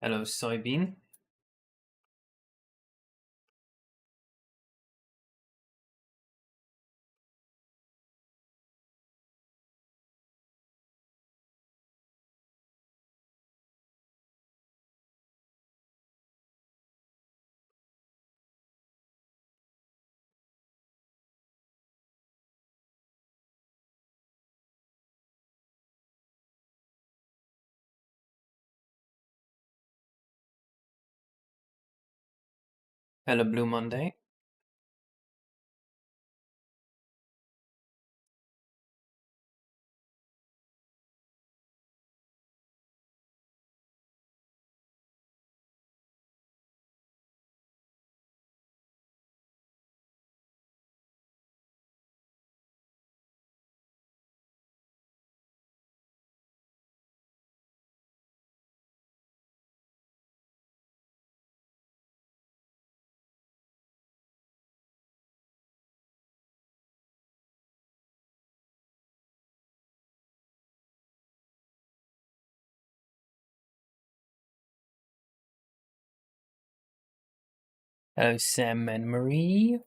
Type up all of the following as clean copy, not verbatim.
Hello, soybean. Hello, Blue Monday. Hello, Sam and Marie.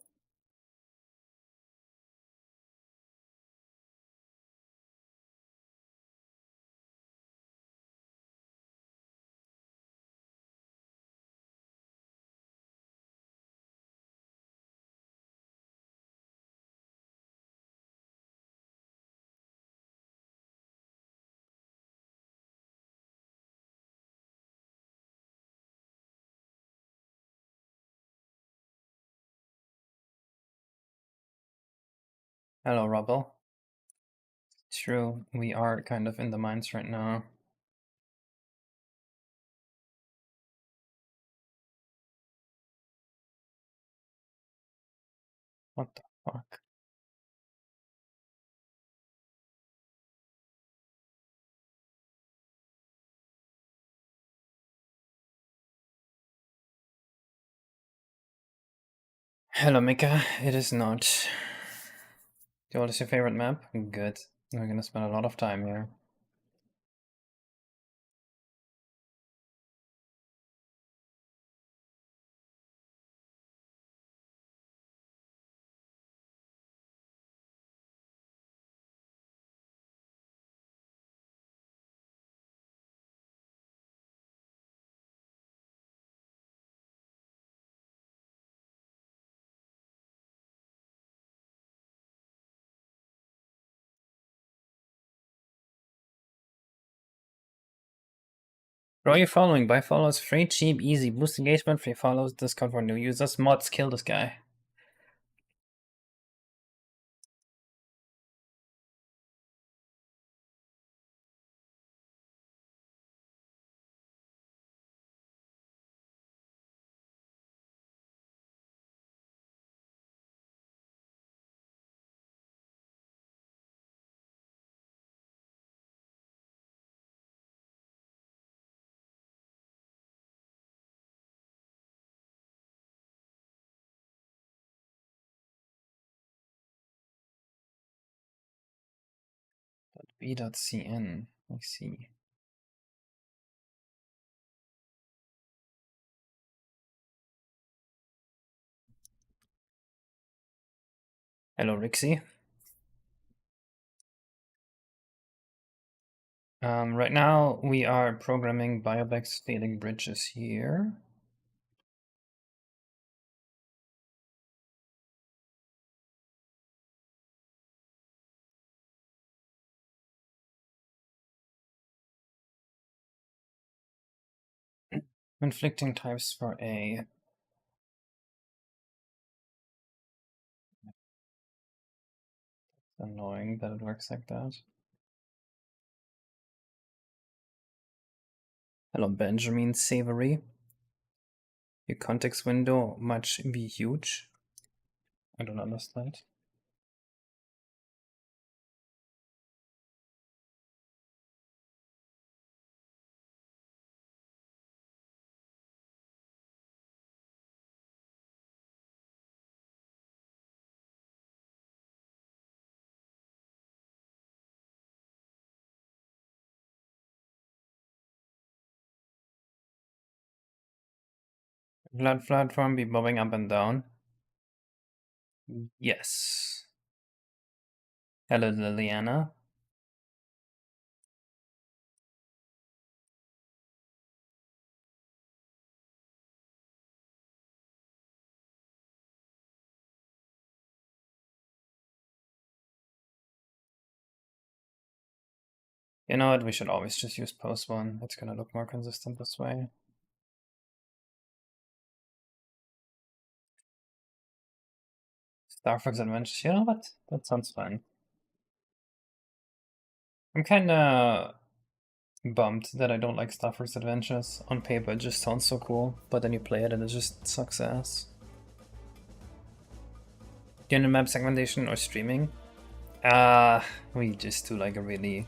Hello, Rubble. True, we are kind of in the mines right now. What the fuck? Hello, Mika. It is not. What is your favorite map? Good. We're gonna spend a lot of time here. Bro, you following? Buy follows, free, cheap, easy, boost engagement, free follows, discount for new users, mods, kill this guy. B.cn. I see. Hello, Rixie. Right now we are programming bioback scaling bridges here. Conflicting types for A. Annoying that it works like that. Hello, Benjamin Savory. Your context window must be huge. I don't understand. Blood platform be bobbing up and down? Yes. Hello, Liliana. You know what? We should always just use post one. It's gonna look more consistent this way. Star Fox Adventures. You know what? That sounds fun. I'm kinda bummed that I don't like Star Fox Adventures. On paper, it just sounds so cool, but then you play it and it just sucks ass. Do you know map segmentation or streaming? We just do like a really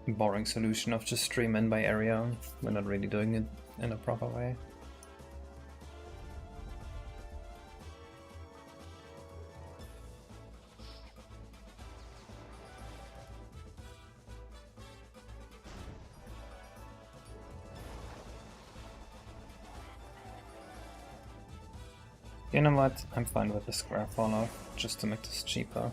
boring solution of just stream in by area. We're not really doing it in a proper way. You know what? I'm fine with the square fall off, just to make this cheaper.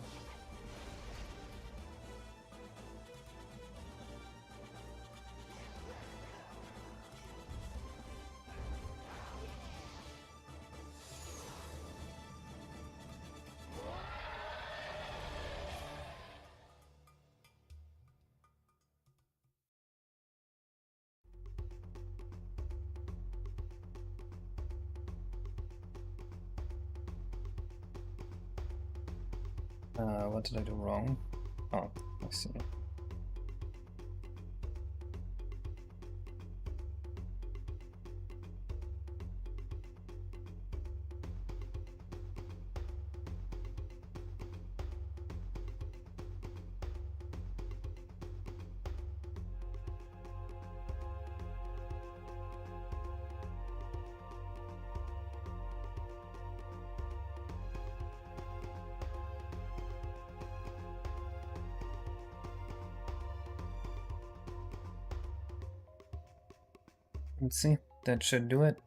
What did I do wrong? Oh, I see. Let's see, that should do it.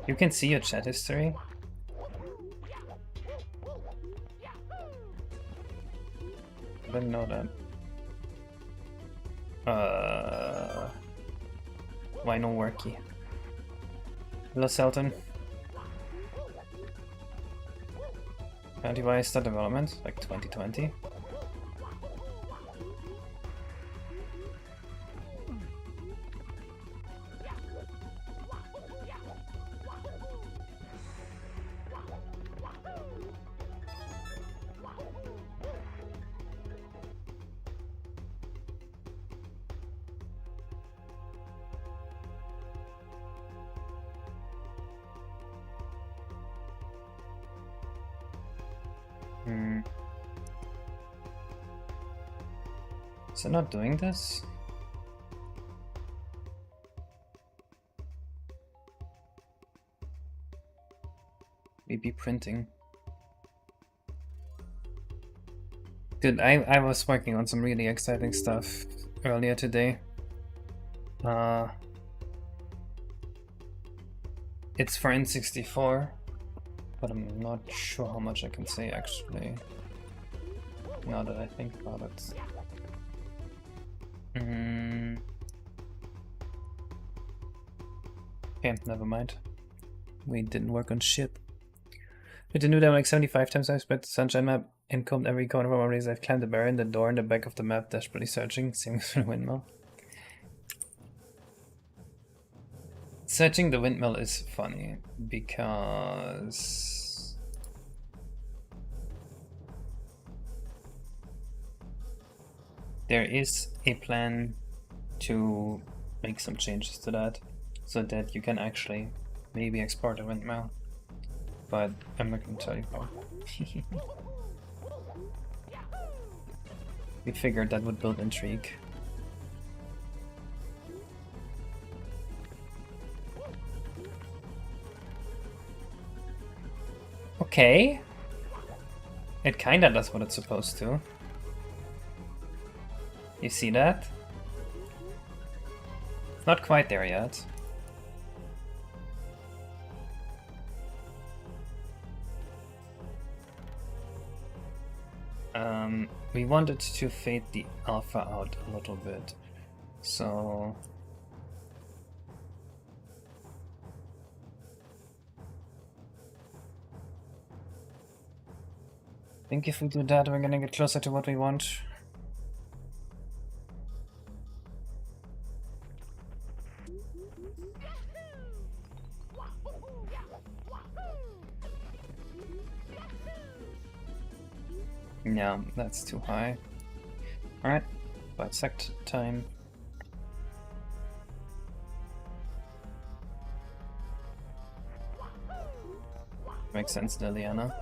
You can see your chat history. I didn't know that. Why no worky? Hello, Selton. Anti-why start development? Like 2020? Is it not doing this? Maybe printing. Dude, I was working on some really exciting stuff earlier today. It's for N64, but I'm not sure how much I can say actually, now that I think about it. Okay, never mind. We didn't work on shit. With the new demo like 75 times I've spent the sunshine map and combed every corner of my race. I've climbed the barrier in the door in the back of the map, desperately searching, same as the windmill. Searching the windmill is funny because there is a plan to make some changes to that so that you can actually maybe export a windmill, but I'm not going to tell you how. We figured that would build intrigue. Okay. It kinda does what it's supposed to. You see that? Not quite there yet. We wanted to fade the alpha out a little bit, so I think if we do that, we're gonna get closer to what we want. Yeah, that's too high. Alright, bisect time. Makes sense, Liliana.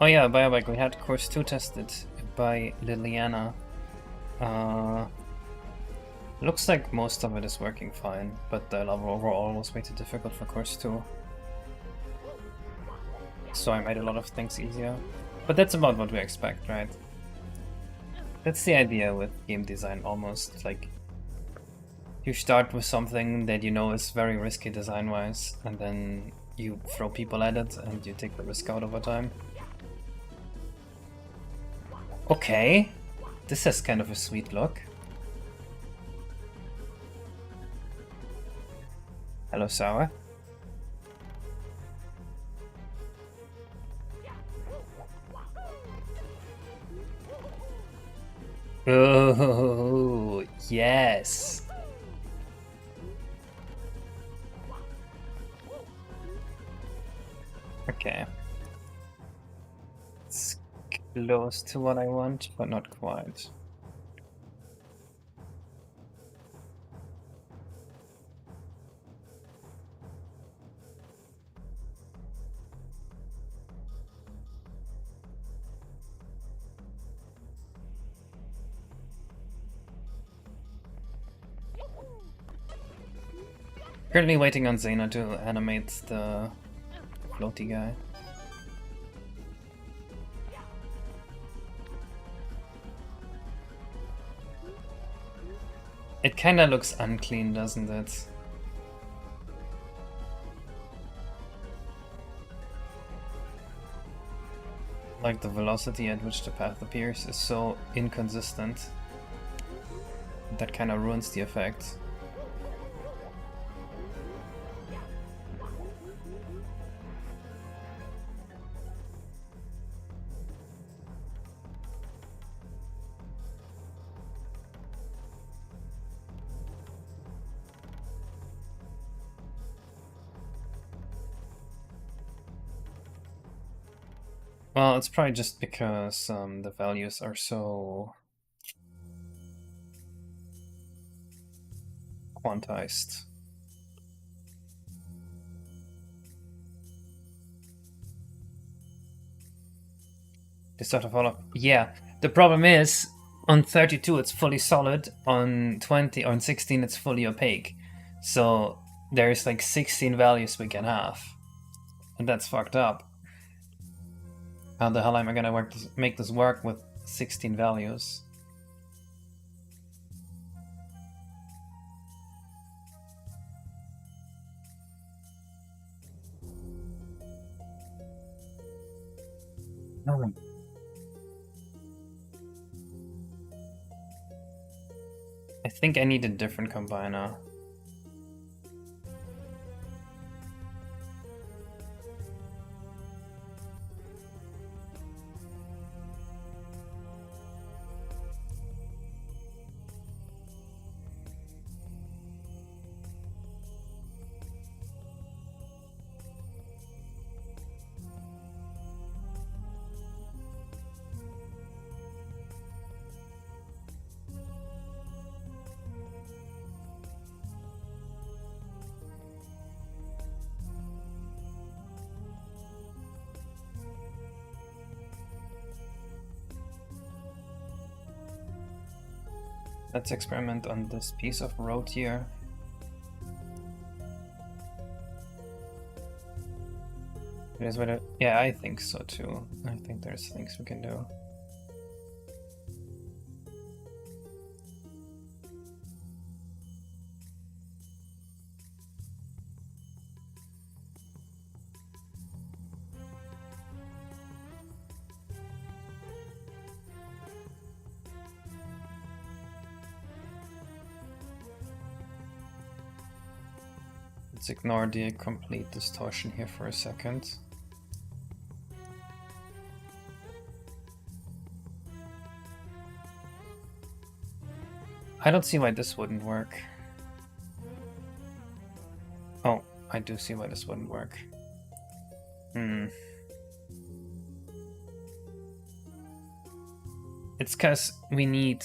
Oh yeah, Biobike, we had course 2 tested by Liliana. Looks like most of it is working fine, but the level overall was way too difficult for course 2. So I made a lot of things easier. But that's about what we expect, right? That's the idea with game design almost. Like, you start with something that you know is very risky design-wise, and then you throw people at it and you take the risk out over time. Okay, this has kind of a sweet look. Hello, Sour. Oh, yes. Okay. It's close to what I want, but not quite. Currently waiting on Zena to animate the floaty guy. It kinda looks unclean, doesn't it? Like the velocity at which the path appears is so inconsistent. That kinda ruins the effect. Well, it's probably just because the values are so quantized. They sort of fall off. Yeah, the problem is on 32 it's fully solid, on 20 or on 16 it's fully opaque. So there's like 16 values we can have. And that's fucked up. How the hell am I gonna make this work with 16 values? No. I think I need a different combiner. Let's experiment on this piece of road here. Here's what yeah, I think so too. I think there's things we can do. Let's ignore the complete distortion here for a second. I don't see why this wouldn't work. Oh, I do see why this wouldn't work. It's because we need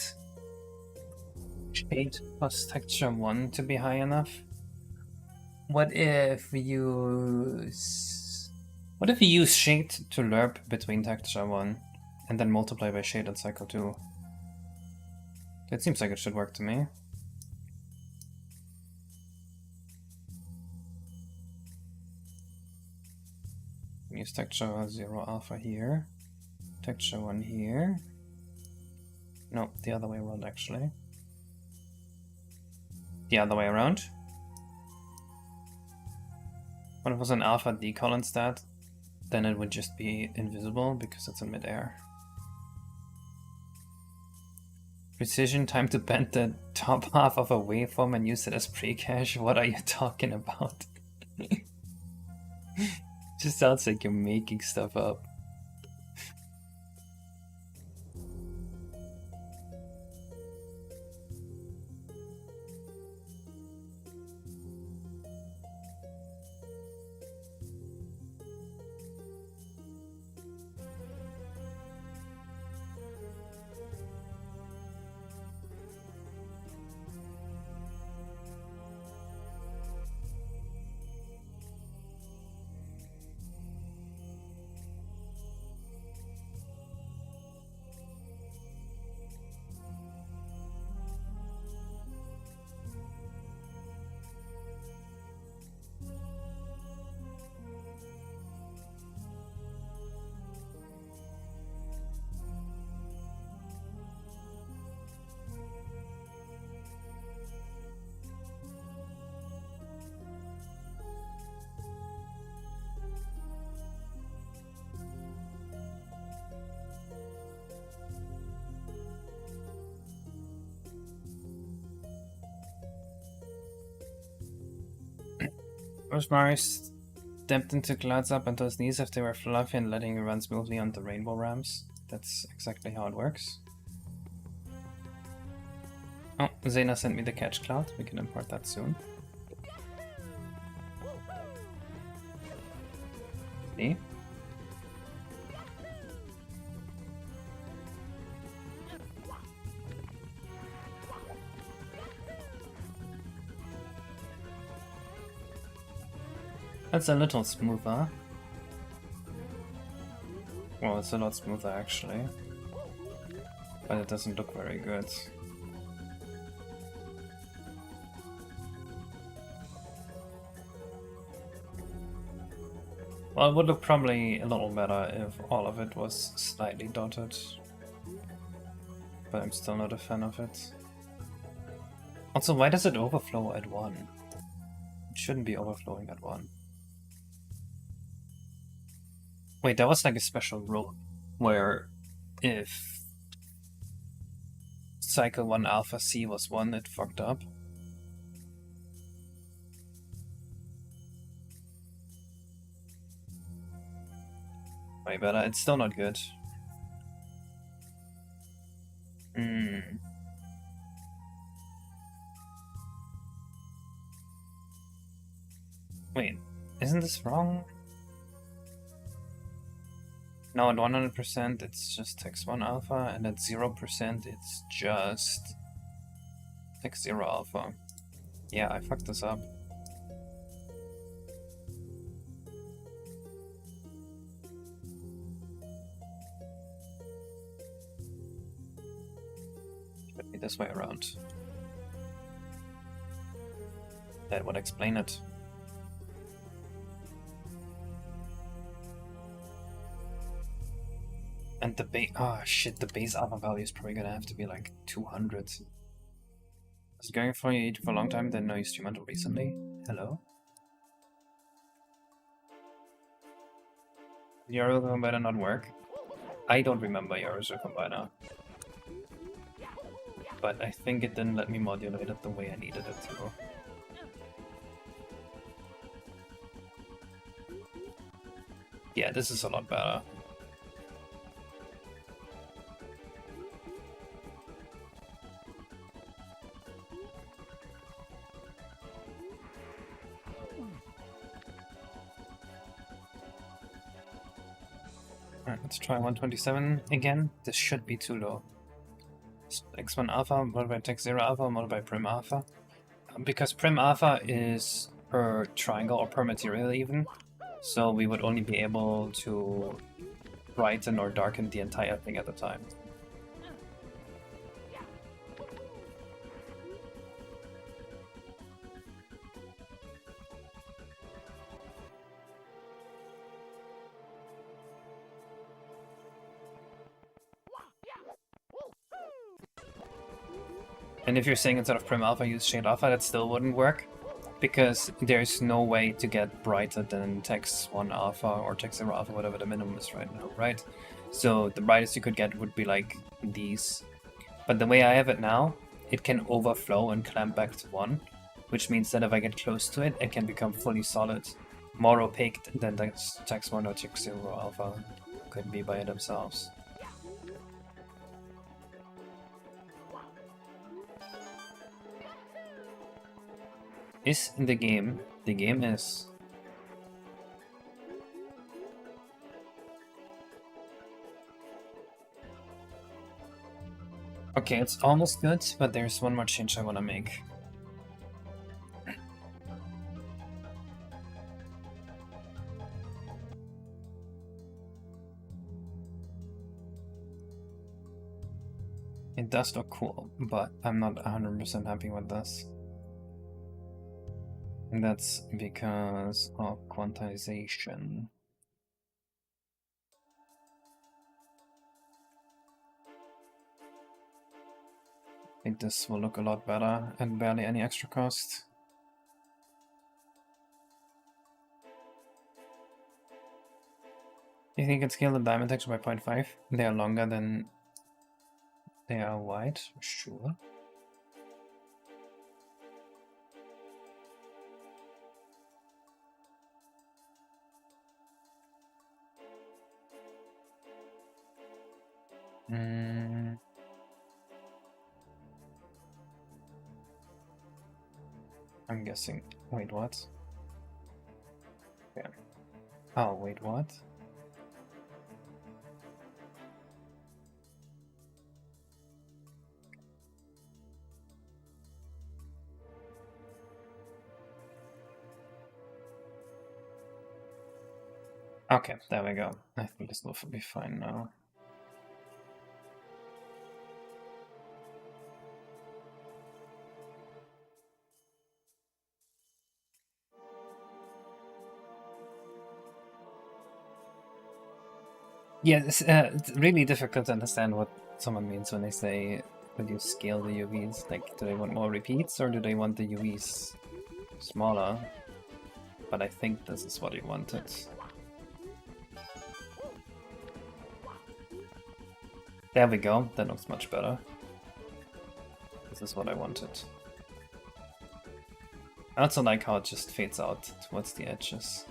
shade plus texture 1 to be high enough. What if we use shade to lerp between texture 1 and then multiply by shade at cycle 2? That seems like it should work to me. Use texture 0 alpha here, texture 1 here. No, the other way around actually. The other way around. What if it was an alpha decal instead? Then it would just be invisible because it's in midair. Precision time to bend the top half of a waveform and use it as pre-cache? What are you talking about? Just sounds like you're making stuff up. Rosemary stepped into clouds up onto his knees if they were fluffy and letting you run smoothly on the rainbow ramps. That's exactly how it works. Oh, Zena sent me the catch cloud. We can import that soon. See? That's a little smoother. Well, it's a lot smoother actually. But it doesn't look very good. Well, it would look probably a little better if all of it was slightly dotted. But I'm still not a fan of it. Also, why does it overflow at 1? It shouldn't be overflowing at 1. Wait, that was like a special rule where if cycle 1 alpha C was 1, it fucked up. Way better, it's still not good. Wait, isn't this wrong? No, at 100% it's just text 1 alpha, and at 0% it's just text 0 alpha. Yeah, I fucked this up. Should be this way around. That would explain it. And the base, oh shit, the base alpha value is probably gonna have to be like 200. I was going for you for a long time, didn't know you stream until recently. Hello? Euro Combiner not work? I don't remember Euro Combiner. But I think it didn't let me modulate it the way I needed it to. Yeah, this is a lot better. Alright, let's try 127 again. This should be too low. X1 alpha multiplied by Tech 0 alpha multiplied by prim alpha. Because prim alpha is per triangle or per material even, so we would only be able to brighten or darken the entire thing at a time. And if you're saying instead of prim alpha use shade alpha, that still wouldn't work, because there's no way to get brighter than text 1 alpha or text 0 alpha, whatever the minimum is right now, right? So the brightest you could get would be like these. But the way I have it now, it can overflow and clamp back to 1, which means that if I get close to it, it can become fully solid. More opaque than text 1 or text 0 alpha could be by themselves. Is in the game is... Okay, it's almost good, but there's one more change I want to make. It does look cool, but I'm not 100% happy with this. And that's because of quantization. I think this will look a lot better and barely any extra cost. You think you can scale the diamond texture by 0.5? They are longer than they are wide? Sure. I'm guessing. Wait, what? Yeah. Oh, wait, what? Okay, there we go. I think this will be fine now. Yeah, it's really difficult to understand what someone means when they say, when you scale the UVs. Like, do they want more repeats or do they want the UVs smaller? But I think this is what he wanted. There we go, that looks much better. This is what I wanted. I also like how it just fades out towards the edges.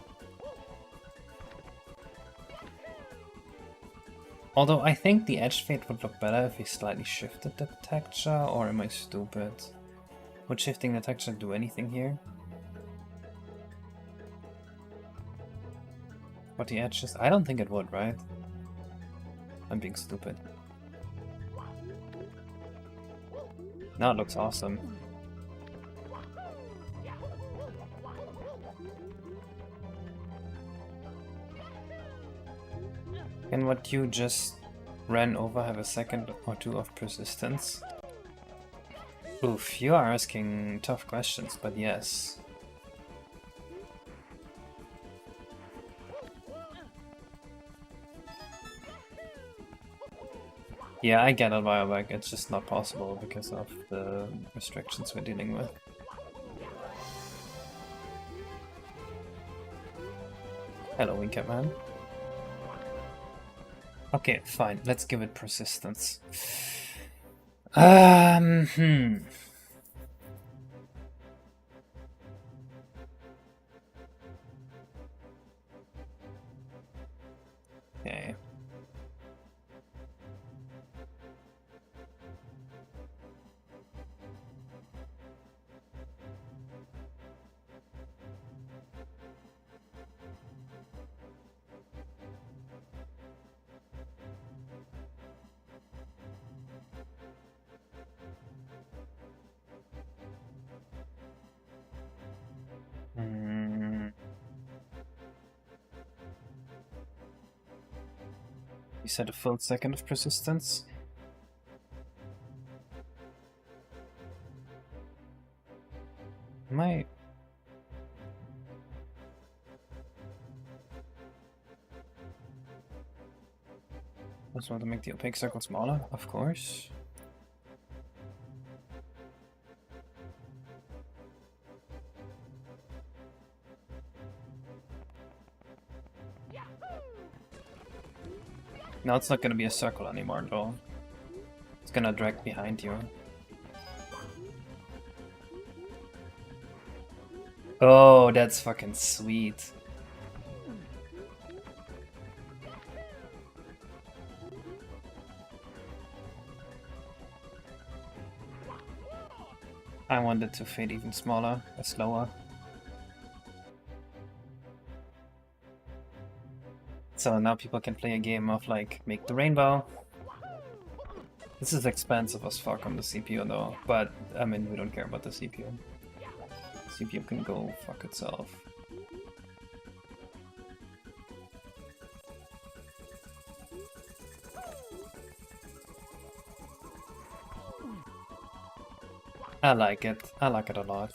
Although I think the edge fade would look better if we slightly shifted the texture, or am I stupid? Would shifting the texture do anything here? What the edges? I don't think it would, right? I'm being stupid. Now it looks awesome. Can what you just ran over have a second or two of persistence? Oof, you are asking tough questions, but yes. Yeah, I get it, Bioback. It's just not possible because of the restrictions we're dealing with. Hello, Winketman. Okay, fine. Let's give it persistence. You said a full second of persistence? Am I... Just want to make the opaque circle smaller, of course. Now it's not gonna be a circle anymore though. It's gonna drag behind you. Oh, that's fucking sweet. I want it to fade even smaller, slower. So now people can play a game of like, make the rainbow. This is expensive as fuck on the CPU though, but I mean, we don't care about the CPU. CPU can go fuck itself. I like it a lot.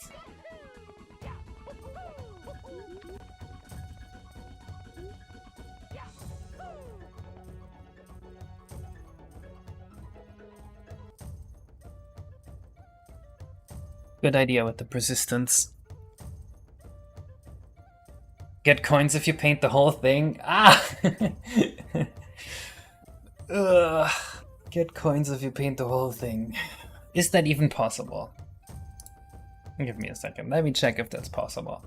Good idea with the persistence. Get coins if you paint the whole thing. Ah! Ugh. Get coins if you paint the whole thing. Is that even possible? Give me a second. Let me check if that's possible.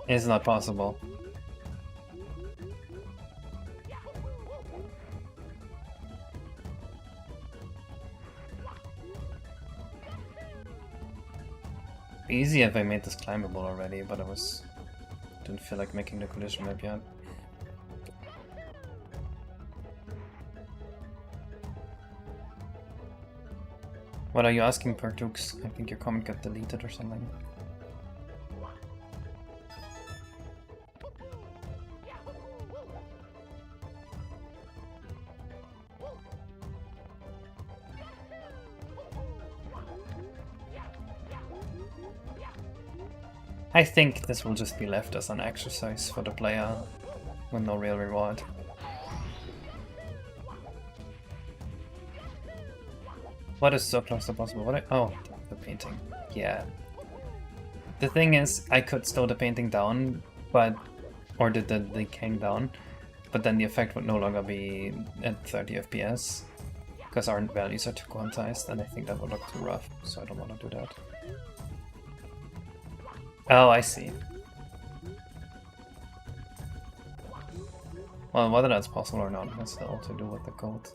It's not possible. Easy if I made this climbable already, but didn't feel like making the collision map yet. What are you asking, Pertux? I think your comment got deleted or something. I think this will just be left as an exercise for the player with no real reward. What is so close to possible? Oh, the painting. Yeah. The thing is, I could slow the painting down, or the decaying down, but then the effect would no longer be at 30 FPS, because our values are too quantized, and I think that would look too rough, so I don't want to do that. Oh, I see. Well, whether that's possible or not has still to do with the code.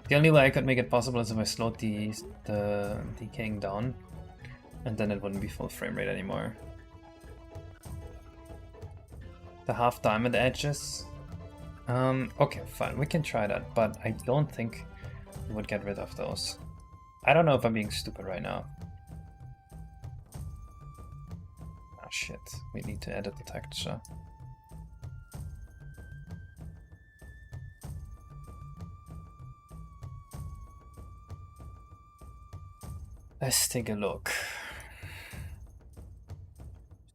The only way I could make it possible is if I slowed the decaying down, and then it wouldn't be full frame rate anymore. The half diamond edges? Okay, fine, we can try that, but I don't think we would get rid of those. I don't know if I'm being stupid right now. Ah, shit, we need to edit the texture. Let's take a look.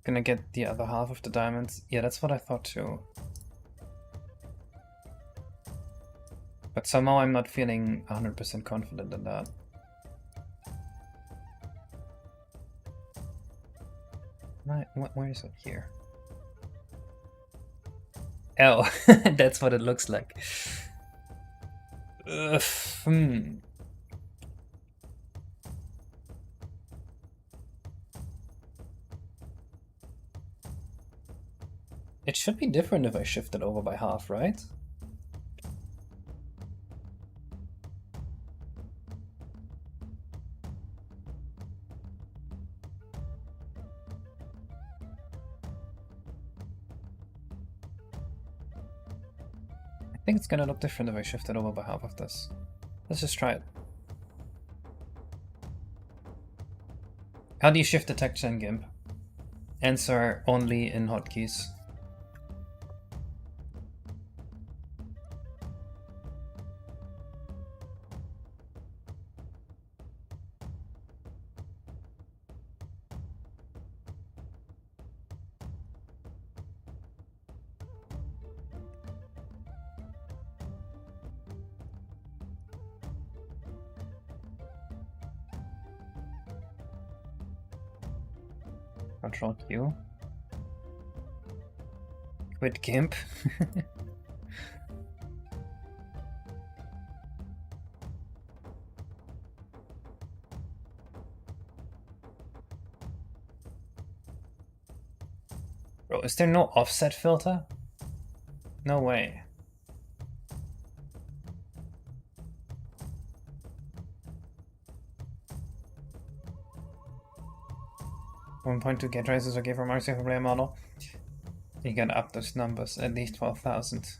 Gonna get the other half of the diamonds. Yeah, that's what I thought too. But somehow I'm not feeling 100% confident in that. Where is it? Here. Oh, that's what it looks like. It should be different if I shift it over by half, right? think it's gonna look different if I shift it over by half of this. Let's just try it. How do you shift the texture in GIMP? Answer only in hotkeys. Control Q. Quit GIMP. Bro, is there no offset filter? No way. 1.2 get raise is okay for Marcy for player model. You gotta up those numbers, at least 12,000.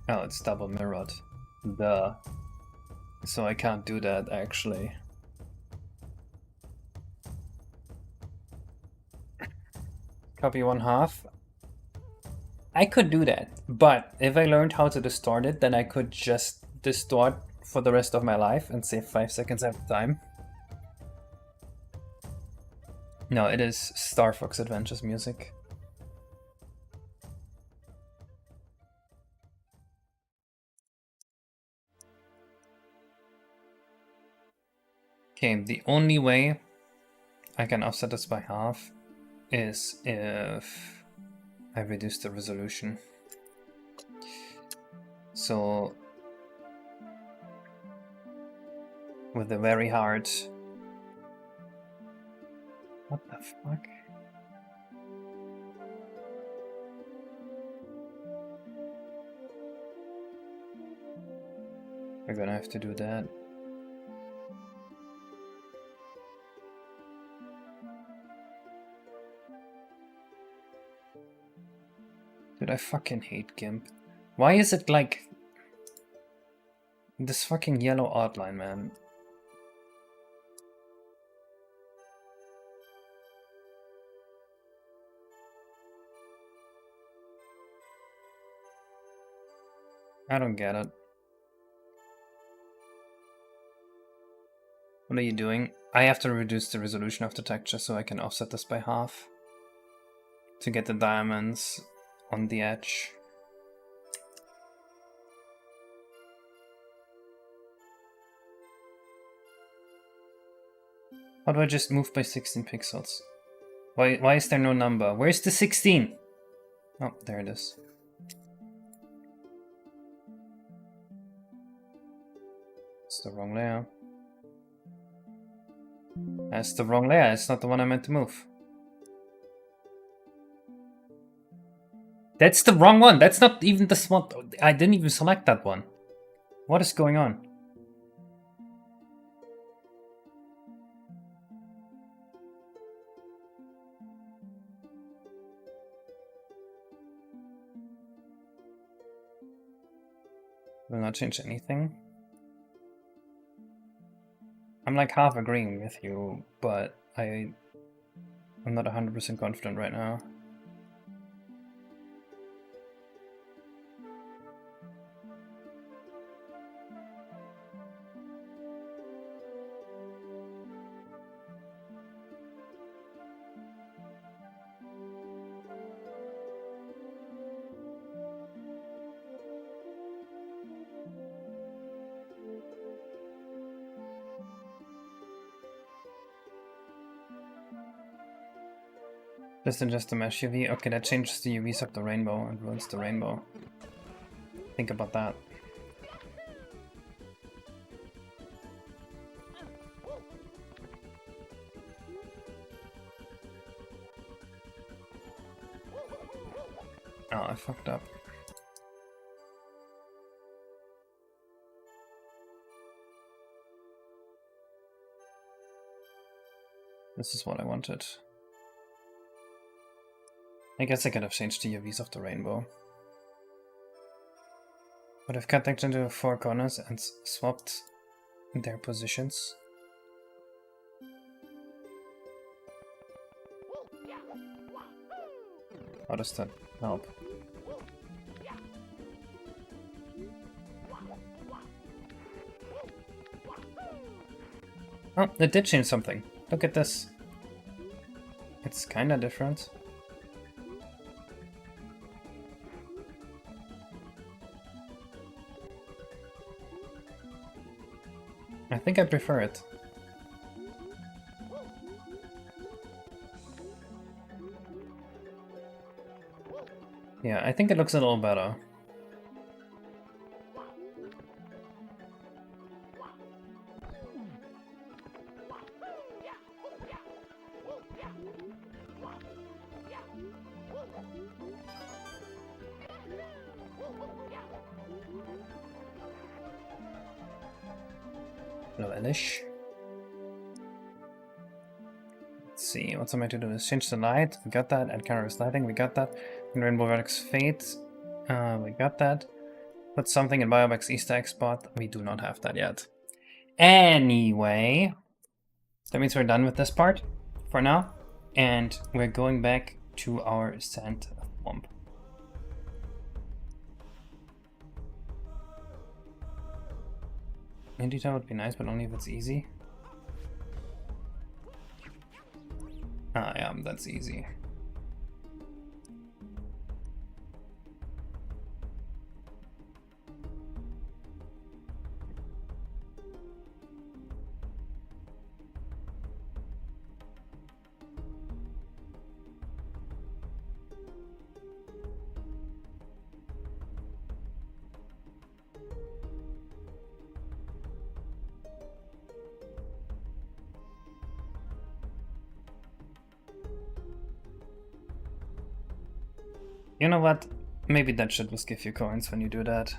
Oh, it's double mirrored. Duh. So I can't do that, actually. Copy 1/2. I could do that, but if I learned how to distort it, then I could just distort for the rest of my life and save 5 seconds every time. No, it is Star Fox Adventures music. Okay, the only way I can offset this by half is if I reduce the resolution. So with a very hard... What the fuck? We're gonna have to do that. Dude, I fucking hate GIMP. Why is it like this fucking yellow outline, man? I don't get it. What are you doing? I have to reduce the resolution of the texture so I can offset this by half to get the diamonds on the edge. How do I just move by 16 pixels? Why is there no number? Where's the 16? Oh, there it is. It's the wrong layer. That's the wrong layer. It's not the one I meant to move. That's the wrong one. That's not even the one. I didn't even select that one. What is going on? Will not change anything. I'm like half agreeing with you, but I'm not 100% confident right now. Just adjust the mesh UV. Okay, that changes the UVs of the rainbow and ruins the rainbow. Think about that. Oh, I fucked up. This is what I wanted. I guess I could have changed the UVs of the rainbow. But I've cut that into 4 corners and swapped their positions. How does that help? Oh, it did change something. Look at this. It's kinda different. I think I prefer it. Yeah, I think it looks a little better. Hello, Elish. Let's see, what's am I to do? Is change the light. We got that. Add counter lighting. We got that. And Rainbow Vertex Fade. We got that. Put something in Biobex Easter egg spot. We do not have that yet. Anyway, that means we're done with this part for now. And we're going back to our sand swamp. Indie would be nice, but only if it's easy. Ah, yeah, that's easy. You know what? Maybe that should just give you coins when you do that.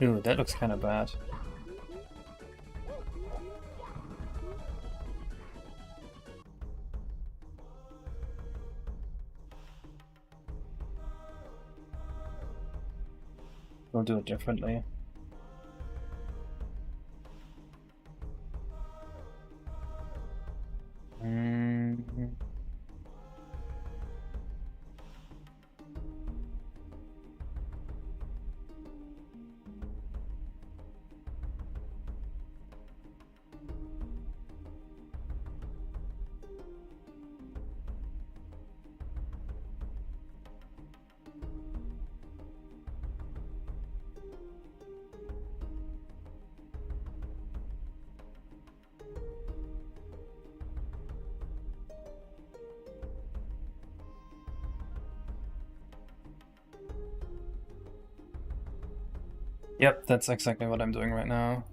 Ooh, that looks kind of bad. We'll do it differently. Yep, that's exactly what I'm doing right now.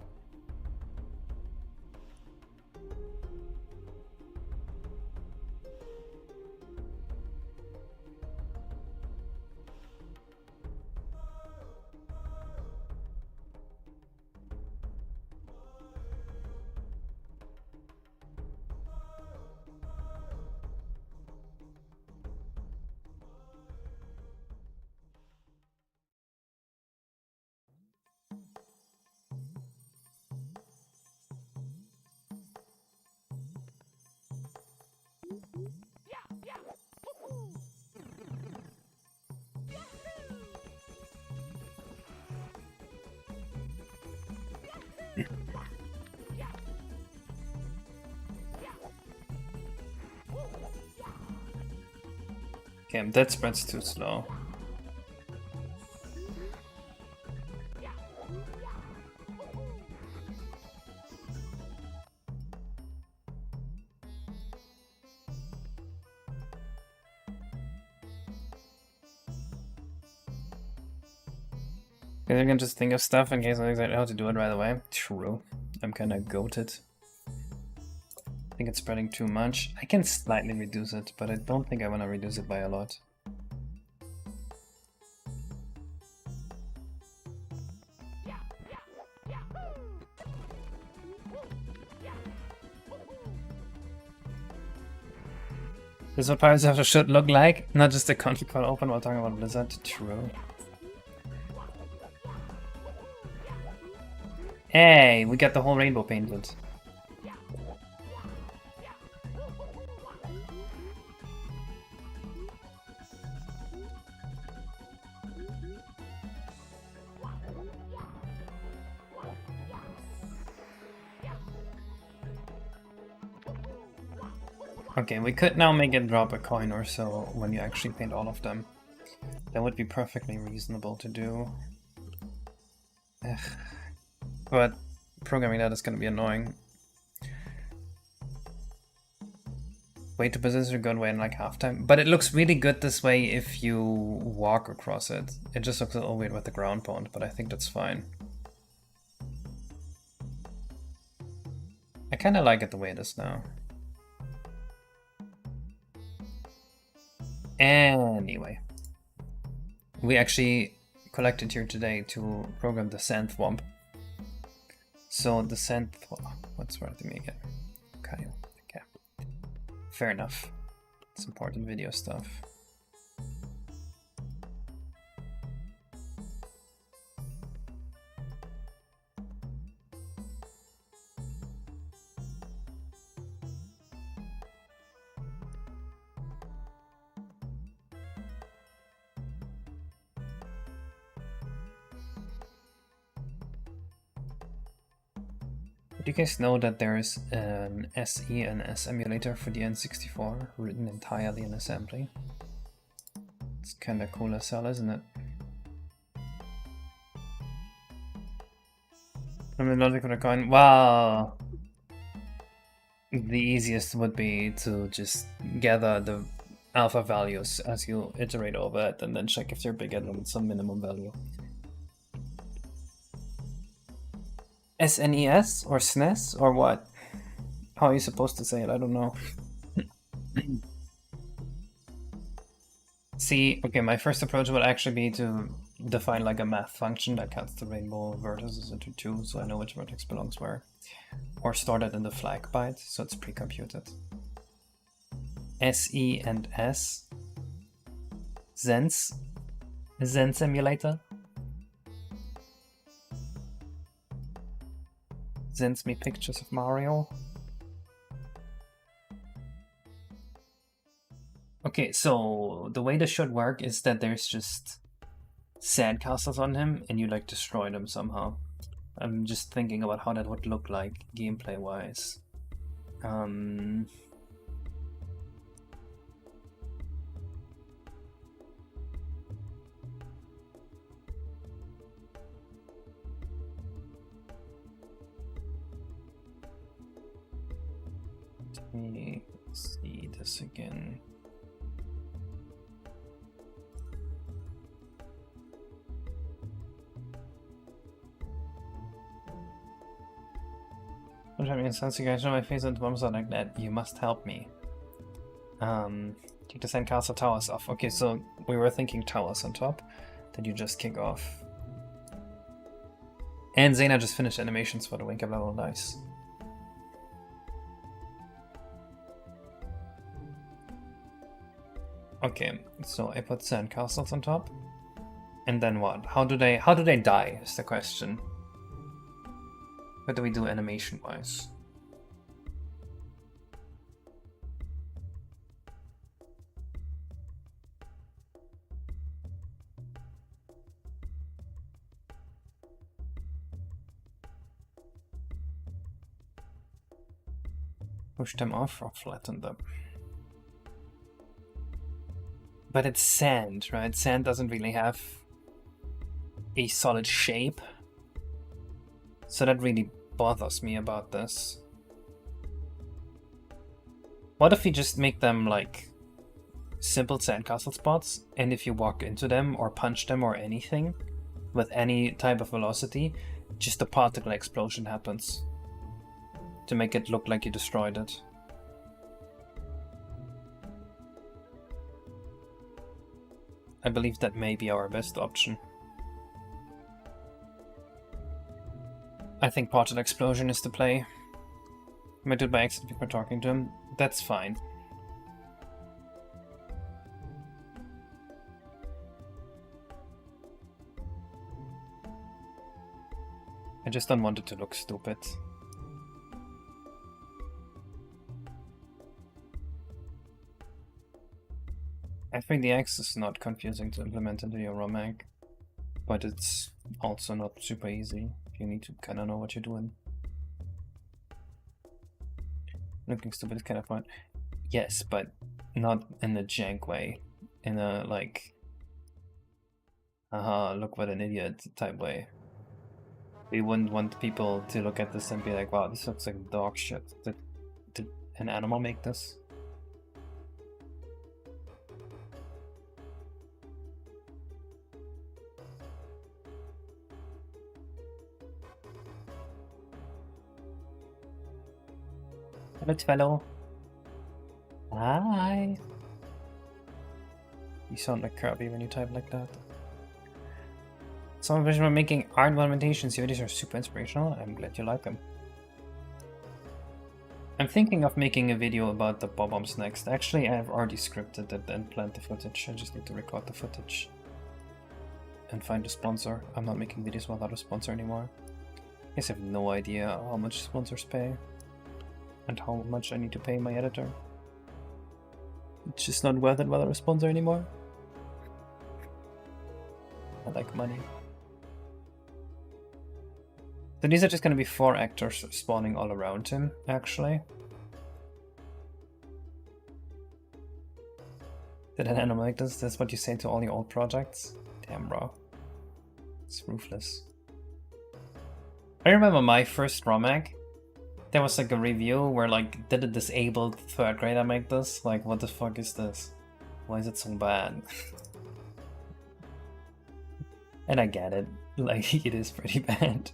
Okay, that spread's too slow. Because I can just think of stuff in case I don't know how to do it right away. True. I'm kind of goated. I think it's spreading too much. I can slightly reduce it, but I don't think I want to reduce it by a lot. This is what Pirates After should look like, not just a country call open while talking about Blizzard. True. Hey, we got the whole rainbow painted. Okay, we could now make it drop a coin or so when you actually paint all of them. That would be perfectly reasonable to do. Ugh. But programming that is going to be annoying. Way to position a good way in like halftime. But it looks really good this way if you walk across it. It just looks a little weird with the ground pound, but I think that's fine. I kind of like it the way it is now. Anyway, we actually collected here today to program the sand thwomp. So the sand, what's worth to me again? Okay, okay, fair enough. It's important video stuff. Do you guys know that there's an SE and S emulator for the N64 written entirely in assembly? It's kinda cool as hell, isn't it? From the logic of the coin, wow! The easiest would be to just gather the alpha values as you iterate over it and then check if they're bigger than some minimum value. SNES or SNES or what? How are you supposed to say it? I don't know. See, okay, my first approach would actually be to define like a math function that cuts the rainbow vertices into two, so I know which vertex belongs where. Or store that in the flag byte, so it's pre-computed. SE and S. Zen's emulator. Sends me pictures of Mario. Okay, so the way this should work is that there's just sandcastles on him and you like destroy them somehow. I'm just thinking about how that would look like gameplay wise. Let me see this again. Don't have any sense you guys know my face and bombs are like that. You must help me. Take the sandcastle towers off. Okay, so we were thinking towers on top that you just kick off. And Zena just finished animations for the Winker level. Nice. Okay, so I put sandcastles on top. And then what? How do they die is the question. What do we do animation wise? Push them off or flatten them? But it's sand, right? Sand doesn't really have a solid shape. So that really bothers me about this. What if we just make them like simple sandcastle spots, and if you walk into them or punch them or anything, with any type of velocity, just a particle explosion happens to make it look like you destroyed it. I believe that may be our best option. I think particle explosion is the play. I might do it by accident before talking to him. That's fine. I just don't want it to look stupid. F3DX is not confusing to implement into your ROM hack, but it's also not super easy. You need to kind of know what you're doing. Looking stupid is kind of fun. Yes, but not in a jank way. In a like, haha, look what an idiot type way. We wouldn't want people to look at this and be like, wow, this looks like dog shit. Did an animal make this? Hello, fellow. Hi. You sound like Kirby when you type like that. Some of which making art implementations. Your videos are super inspirational. I'm glad you like them. I'm thinking of making a video about the bob-ombs next. Actually, I have already scripted it and planned the footage. I just need to record the footage and find a sponsor. I'm not making videos without a sponsor anymore. I guess I have no idea how much sponsors pay and how much I need to pay my editor. It's just not worth it without a sponsor anymore. I like money. So these are just going to be 4 actors spawning all around him, actually. Did an animal like this? That's what you say to all your old projects? Damn, bro. It's ruthless. I remember my first ROM hack. There was like a review where like, did a disabled 3rd grader make this? Like, what the fuck is this? Why is it so bad? And I get it. Like, it is pretty bad.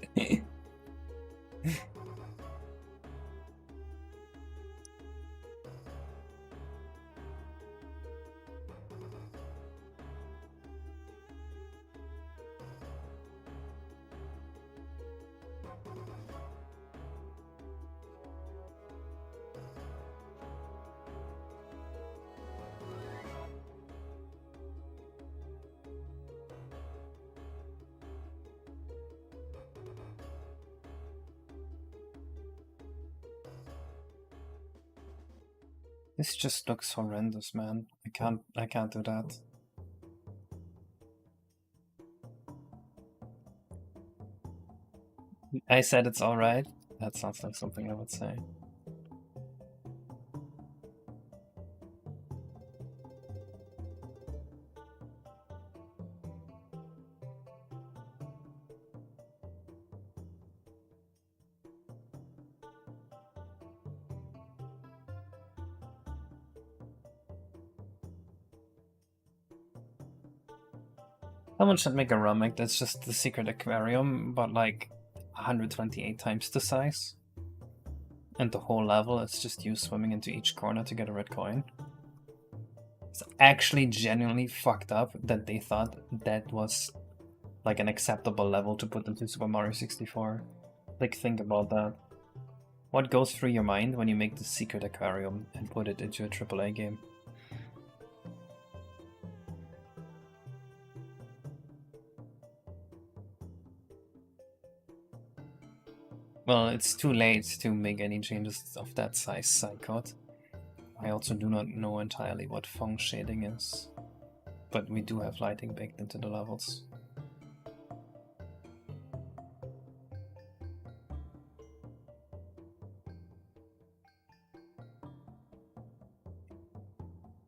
This just looks horrendous, man. I can't do that. I said it's alright. That sounds like something I would say. Someone should make a remake that's just the secret aquarium, but like 128 times the size. And the whole level is just you swimming into each corner to get a red coin. It's actually genuinely fucked up that they thought that was like an acceptable level to put into Super Mario 64. Like, think about that. What goes through your mind when you make the secret aquarium and put it into a AAA game? Well, it's too late to make any changes of that size sidecode. I also do not know entirely what feng shading is, but we do have lighting baked into the levels.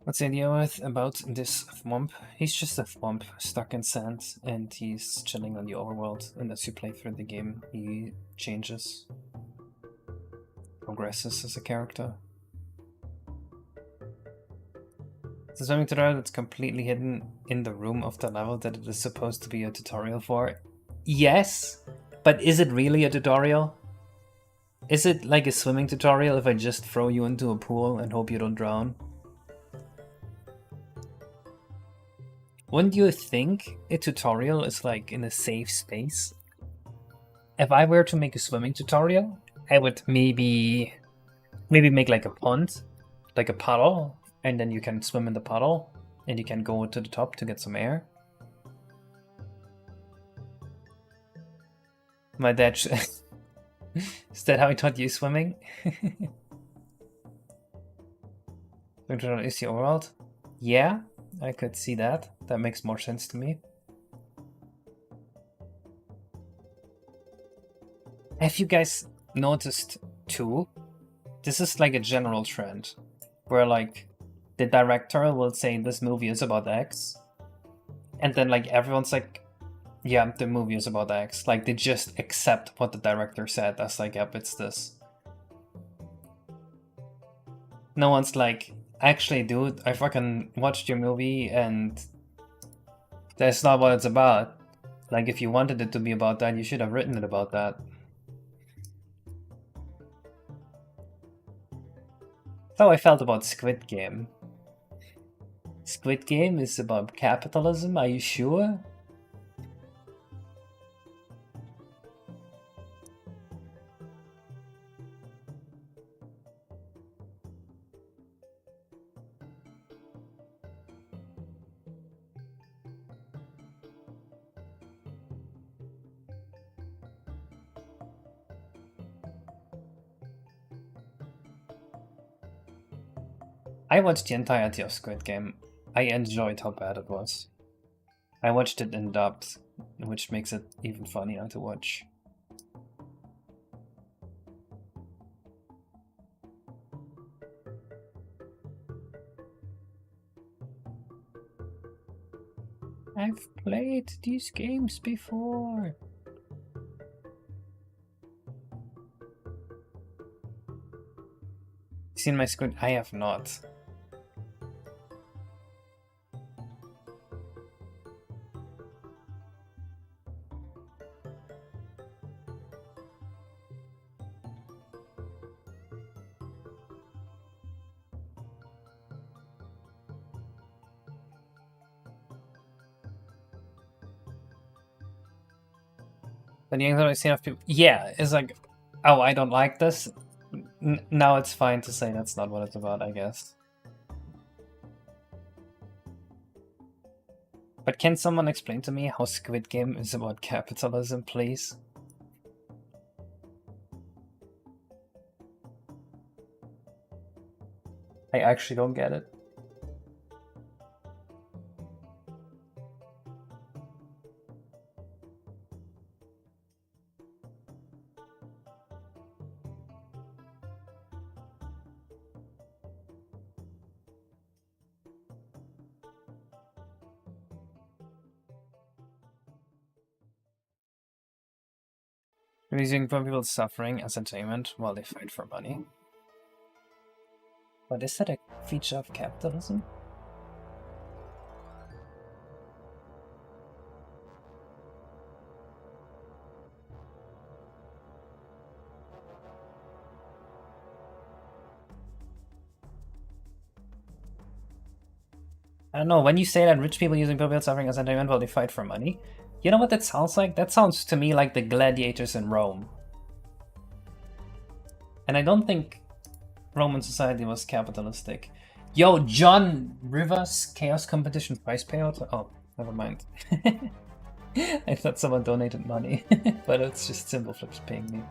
What's the idea about this thwomp? He's just a thwomp stuck in sand, and he's chilling on the overworld, and as you play through the game, he changes, progresses as a character. It's a swimming tutorial that's completely hidden in the room of the level that it is supposed to be a tutorial for. Yes, but is it really a tutorial? Is it like a swimming tutorial if I just throw you into a pool and hope you don't drown? Wouldn't you think a tutorial is like in a safe space? If I were to make a swimming tutorial, I would maybe make like a pond, like a puddle, and then you can swim in the puddle and you can go to the top to get some air. My dad is that how he taught you swimming? Is the overworld? Yeah, I could see that. That makes more sense to me. Have you guys noticed too? This is like a general trend where like the director will say this movie is about X, and then like everyone's like, yeah, the movie is about X. Like they just accept what the director said. That's like, yep, it's this. No one's like, actually, dude, I fucking watched your movie and that's not what it's about. Like if you wanted it to be about that, you should have written it about that. That's how I felt about Squid Game. Squid Game is about capitalism, are you sure? I watched the entirety of Squid Game. I enjoyed how bad it was. I watched it in dubbed, which makes it even funnier to watch. I've played these games before. Seen my Squid? I have not. But the thing I've seen of people, yeah, it's like, oh, I don't like this. Now it's fine to say that's not what it's about, I guess. But can someone explain to me how Squid Game is about capitalism, please? I actually don't get it. Using people's suffering as entertainment while they fight for money. But is that a feature of capitalism? I don't know, when you say that rich people using people's suffering as entertainment while they fight for money, you know what that sounds like? That sounds to me like the gladiators in Rome. And I don't think Roman society was capitalistic. Yo, John Rivers Chaos Competition prize payout? Oh, never mind. I thought someone donated money, but it's just Simple Flips paying me.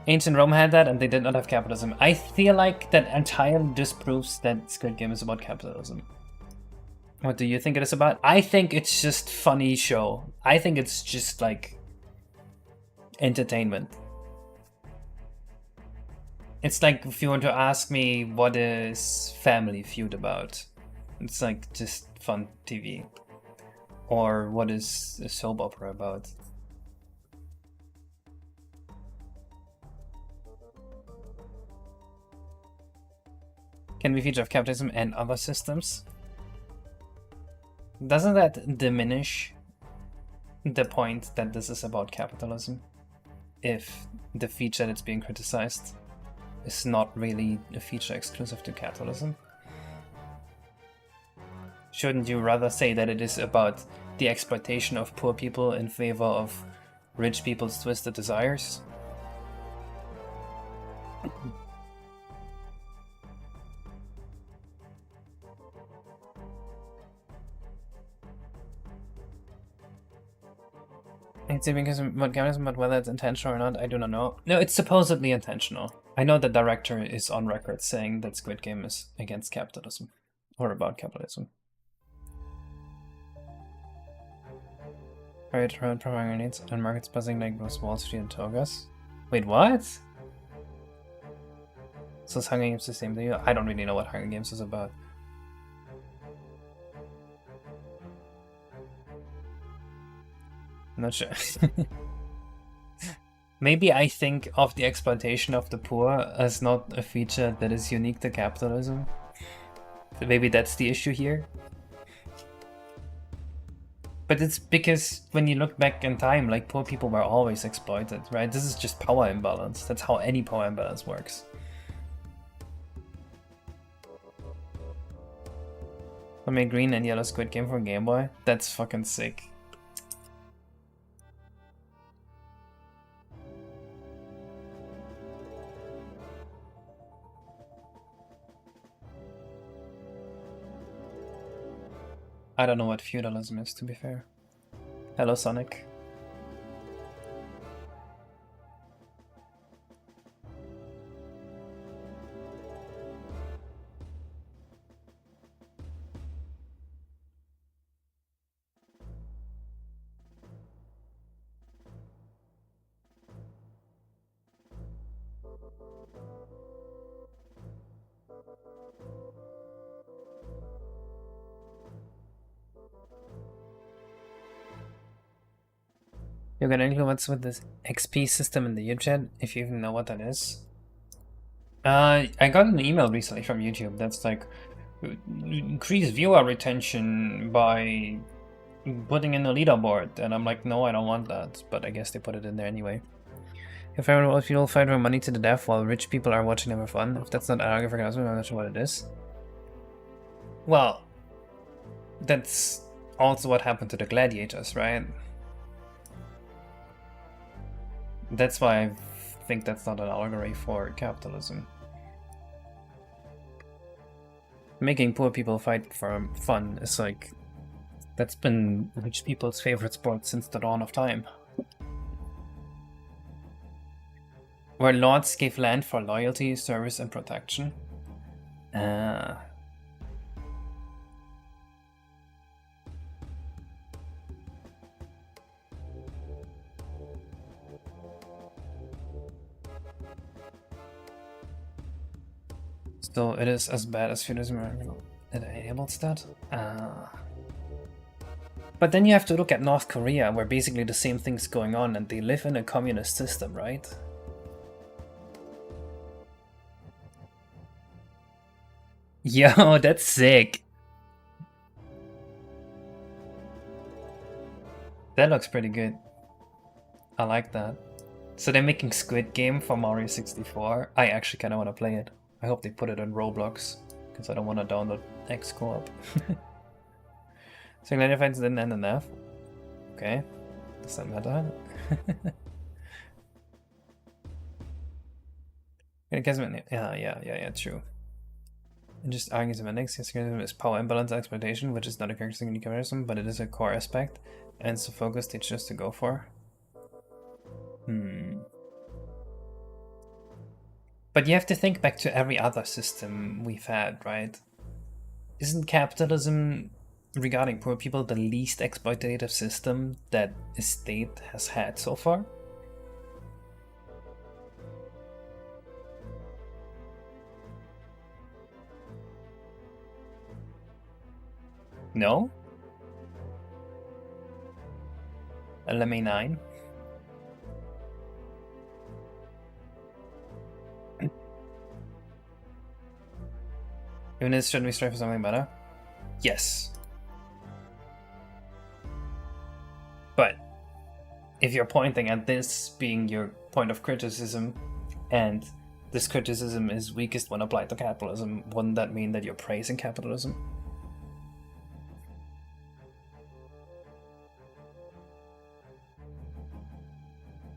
Ancient Rome had that and they did not have capitalism. I feel like that entirely disproves that Squid Game is about capitalism. What do you think it is about? I think it's just funny show. I think it's just like entertainment. It's like if you want to ask me what is Family Feud about, it's like just fun TV. Or what is a soap opera about? Can be a feature of capitalism and other systems. Doesn't that diminish the point that this is about capitalism? If the feature that's being criticized is not really a feature exclusive to capitalism? Shouldn't you rather say that it is about the exploitation of poor people in favor of rich people's twisted desires? It's because what capitalism, but whether it's intentional or not, I do not know. No, it's supposedly intentional. I know the director is on record saying that Squid Game is against capitalism, or about capitalism. Right, around providing needs and markets buzzing like those Wall Street and togas. Wait, what? So is Hunger Games the same thing? I don't really know what Hunger Games is about. I'm not sure. Maybe I think of the exploitation of the poor as not a feature that is unique to capitalism. Maybe that's the issue here. But it's because when you look back in time, like, poor people were always exploited, right? This is just power imbalance. That's how any power imbalance works. I made green and yellow Squid Game for Game Boy. That's fucking sick. I don't know what feudalism is, to be fair. Hello, Sonic. You got any clue what's with this XP system in the YouTube chat, if you even know what that is? I got an email recently from YouTube that's like, increase viewer retention by putting in a leaderboard, and I'm like, no, I don't want that, but I guess they put it in there anyway. If you'll fight for money to the death while rich people are watching them for fun, if that's not argument for capitalism, I'm not sure what it is. Well, that's also what happened to the gladiators, right? That's why I think that's not an allegory for capitalism. Making poor people fight for fun is like, that's been rich people's favorite sport since the dawn of time. Where lords gave land for loyalty, service, and protection. So it is as bad as feudalism. It enables that. But then you have to look at North Korea, where basically the same thing's going on, and they live in a communist system, right? Yo, that's sick. That looks pretty good. I like that. So they're making Squid Game for Mario 64. I actually kind of want to play it. I hope they put it on Roblox, because I don't want to download X Co-op. So Gladiator fights didn't end in F. Okay. Does that matter? Yeah, true. And just argues about next is power imbalance exploitation, which is not a characteristic in capitalism, but it is a core aspect, and it's the focus they choose to go for. But you have to think back to every other system we've had, right? Isn't capitalism, regarding poor people, the least exploitative system that a state has had so far? No? LMA 9? Shouldn't we strive for something better? Yes. But if you're pointing at this being your point of criticism, and this criticism is weakest when applied to capitalism, wouldn't that mean that you're praising capitalism?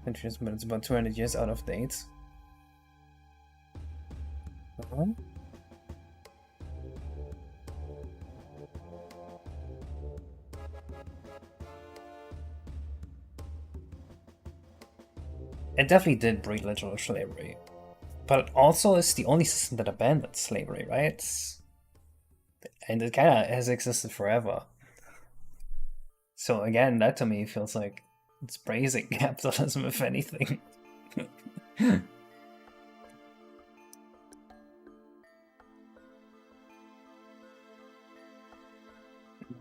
Interesting, but it's about 200 years out of date. It definitely did breed literal slavery, but also it's the only system that abandoned slavery, right? And it kind of has existed forever. So again, that to me feels like it's praising capitalism, if anything.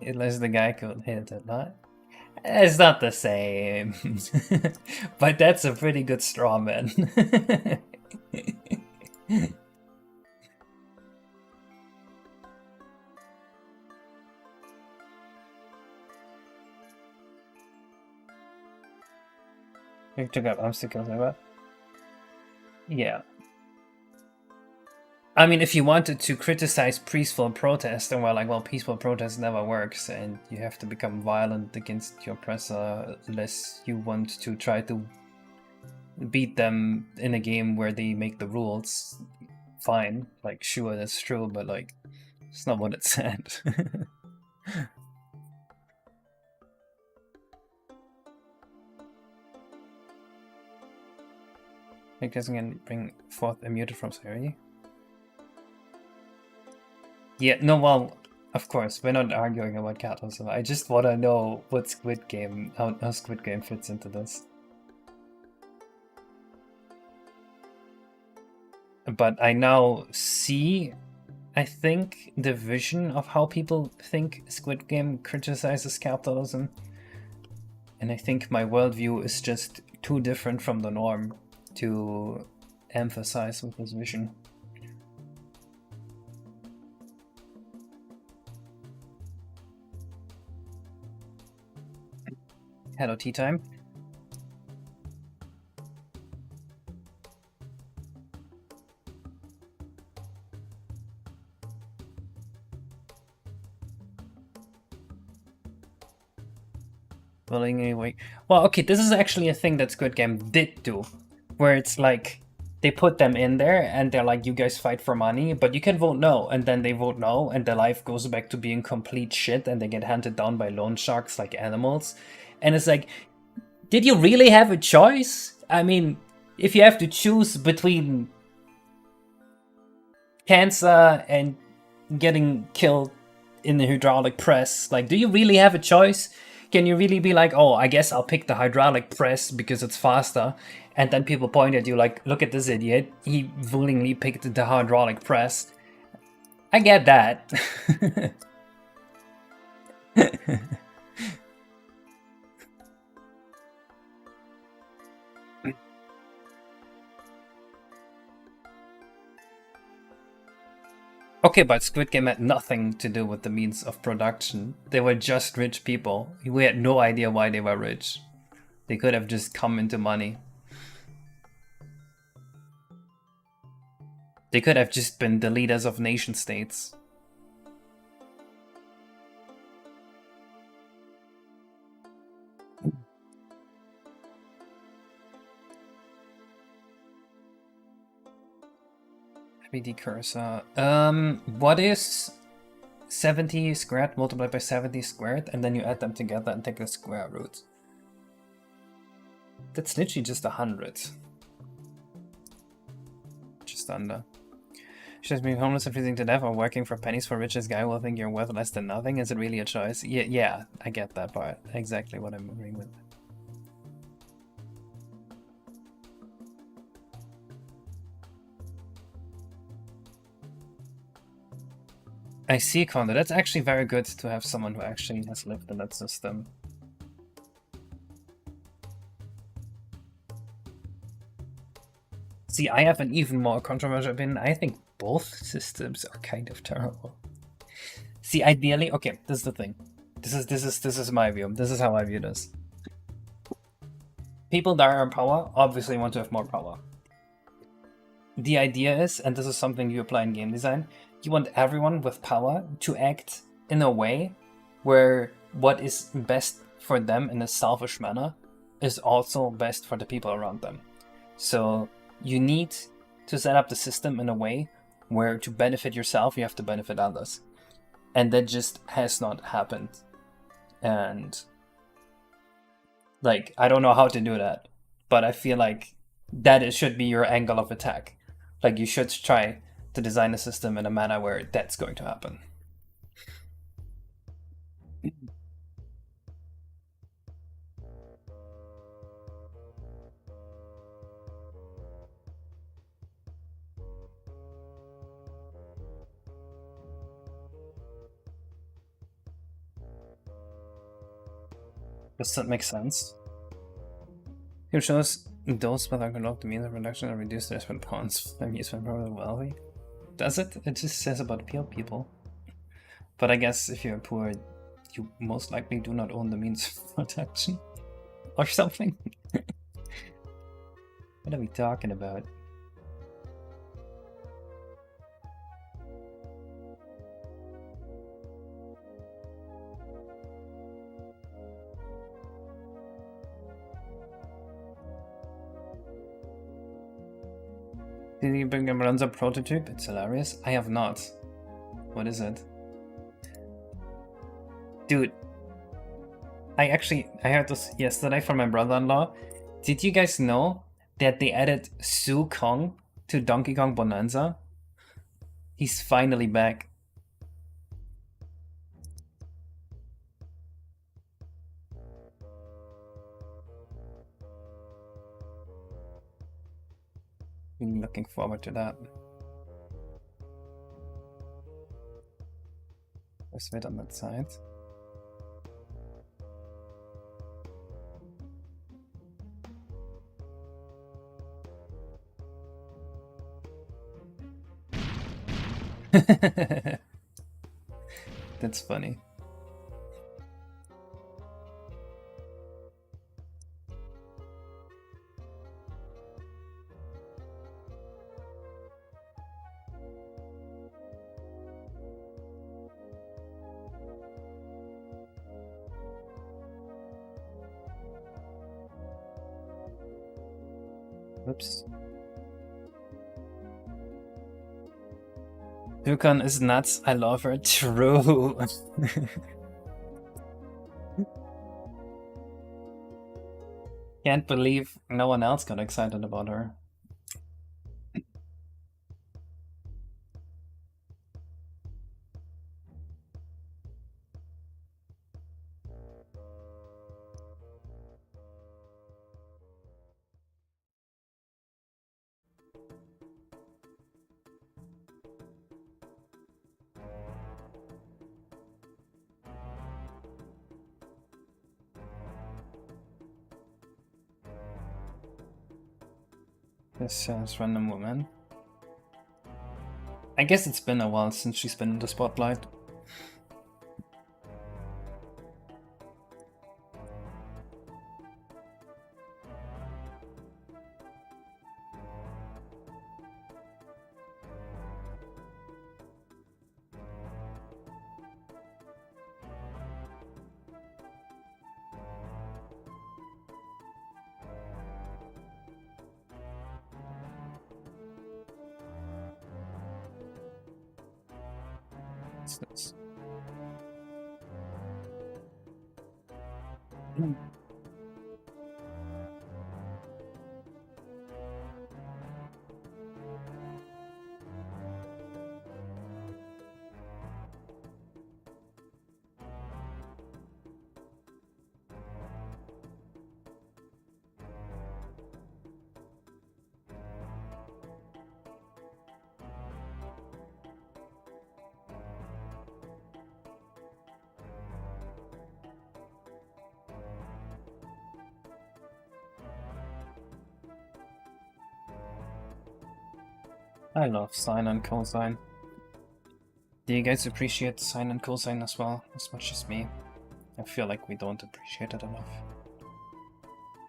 Unless the guy could hit it, not. It's not the same, but that's a pretty good straw man. You took up obstacles, right? Yeah. I mean, if you wanted to criticize peaceful protest, and we're like, well, peaceful protest never works, and you have to become violent against your oppressor unless you want to try to beat them in a game where they make the rules, fine. Like, sure, that's true, but like, it's not what it said. I guess I can bring forth a muted from Siri. Yeah, no, well, of course, we're not arguing about capitalism. I just want to know what Squid Game, how Squid Game fits into this. But I now see, I think, the vision of how people think Squid Game criticizes capitalism. And I think my worldview is just too different from the norm to emphasize with this vision. Hello, tea time. Willingly wait. Well, okay, this is actually a thing that Squid Game did do, where it's like they put them in there and they're like, you guys fight for money, but you can vote no, and then they vote no, and their life goes back to being complete shit, and they get hunted down by loan sharks like animals. And it's like, did you really have a choice? I mean, if you have to choose between cancer and getting killed in the hydraulic press, like, do you really have a choice? Can you really be like, oh, I guess I'll pick the hydraulic press because it's faster? And then people point at you like, look at this idiot. He willingly picked the hydraulic press. I get that. Okay, but Squid Game had nothing to do with the means of production. They were just rich people. We had no idea why they were rich. They could have just come into money. They could have just been the leaders of nation states. BD cursor. What is 70 squared multiplied by 70 squared? And then you add them together and take the square root. That's literally just 100. Just under. Just being homeless and freezing to death or working for pennies for richest guy will think you're worth less than nothing. Is it really a choice? Yeah, I get that part. Exactly what I'm agreeing with. I see, Kondo. That's actually very good to have someone who actually has lived in that system. See, I have an even more controversial opinion. I think both systems are kind of terrible. See, ideally, okay, this is the thing. This is my view. This is how I view this. People that are in power obviously want to have more power. The idea is, and this is something you apply in game design, you want everyone with power to act in a way where what is best for them in a selfish manner is also best for the people around them. So you need to set up the system in a way where to benefit yourself, you have to benefit others. And that just has not happened. And like, I don't know how to do that, but I feel like that should be your angle of attack. Like, you should try to design a system in a manner where that's going to happen. Does that make sense? It shows those with unlocked means of reduction and reduce their spend points and use spend power wealthy. Does it? It just says about poor people. But I guess if you're poor, you most likely do not own the means of protection. Or something. What are we talking about? Did you bring a Ranza prototype? It's hilarious. I have not. What is it? Dude. I heard this yesterday from my brother-in-law. Did you guys know that they added Su Kong to Donkey Kong Bonanza? He's finally back. I'm looking forward to that. Let's wait on that side. That's funny. Oops. Dukan is nuts. I love her. True. Can't believe no one else got excited about her. This sounds random woman. I guess it's been a while since she's been in the spotlight. What's this? I love sine and cosine. Do you guys appreciate sine and cosine as well, as much as me? I feel like we don't appreciate it enough.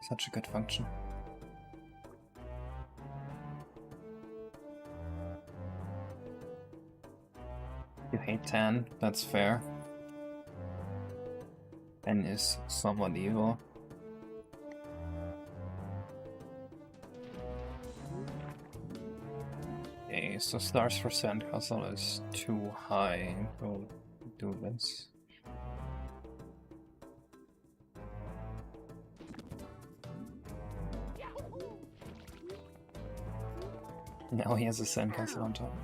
Such a good function. You hate tan, that's fair. Tan is somewhat evil. Okay, so stars for sandcastle is too high. We'll do this. Now he has a sandcastle on top.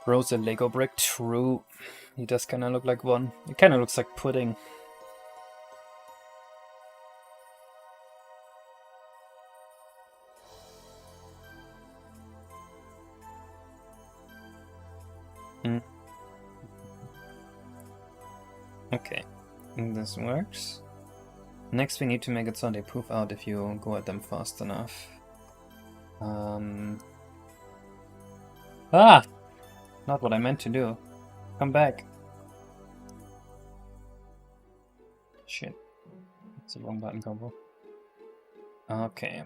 Bro's a Lego brick, true. He does kinda look like one. It kinda looks like pudding. Okay, this works. Next we need to make it so they poof out if you go at them fast enough. Ah! Not what I meant to do. Come back. Shit. That's the wrong button combo. Okay.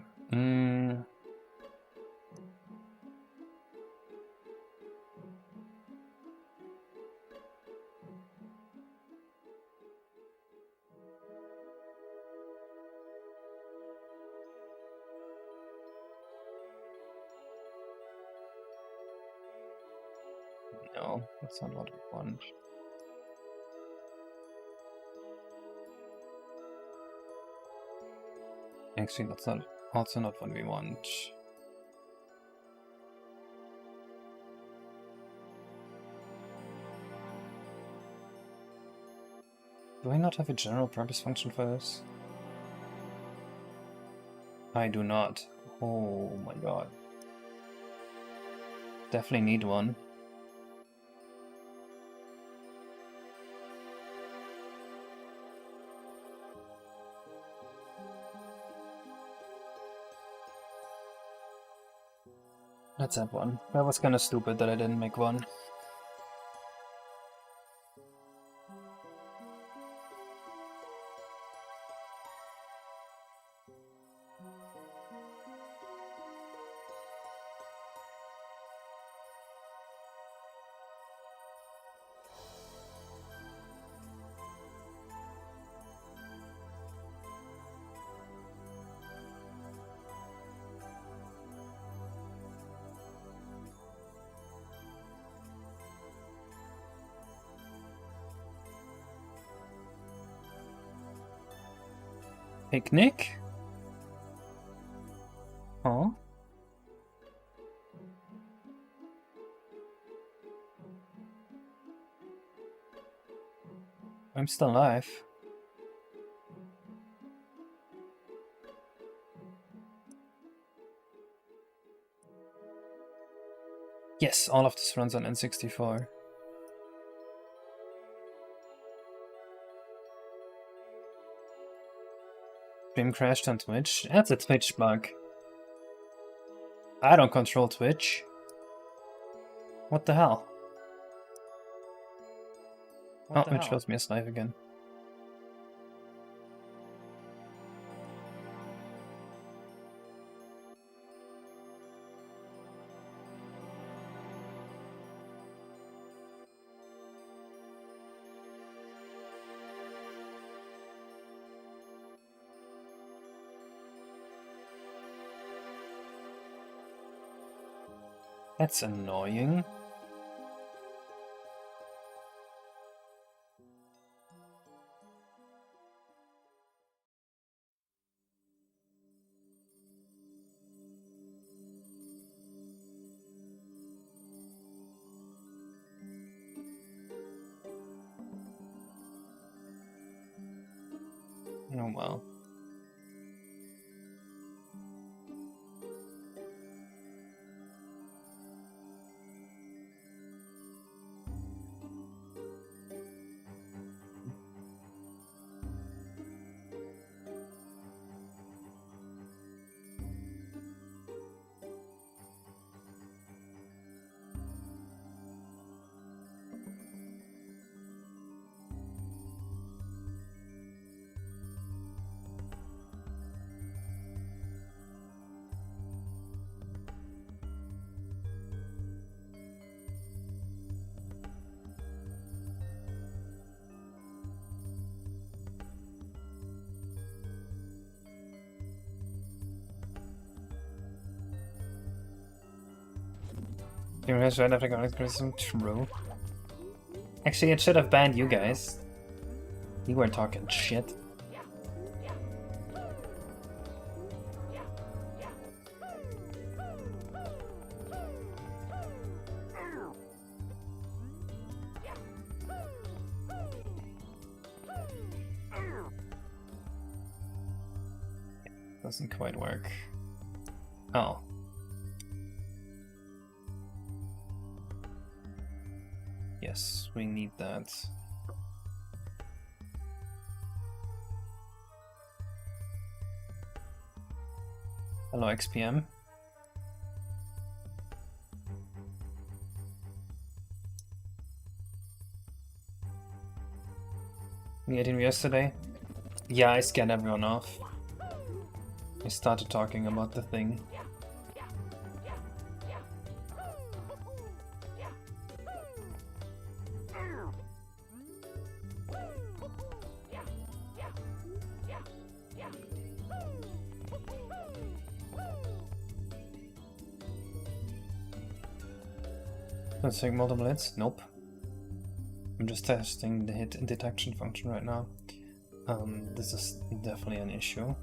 No, that's not what we want. Actually, that's not also not what we want. Do I not have a general purpose function for this? I do not. Oh my god. Definitely need one. Let's have one. That was kind of stupid that I didn't make one. Picnic? Oh. I'm still alive. Yes, all of this runs on N64. Stream crashed on Twitch? That's a Twitch bug. I don't control Twitch. What the hell? It shows me as live again. That's annoying. doing well. You guys right after criticism? True. Actually, it should have banned you guys. You were talking shit. Doesn't quite work. Oh. Yes, we need that. Hello, XPM. Meeting yesterday? Yeah, I scanned everyone off. I started talking about the thing. Let's take multiple hits? Nope. I'm just testing the hit detection function right now. This is definitely an issue.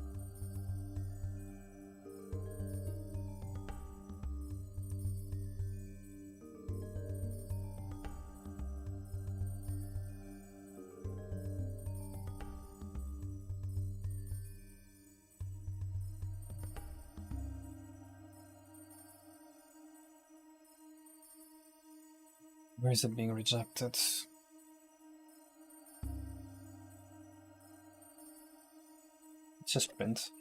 Where is it being rejected? It's just print.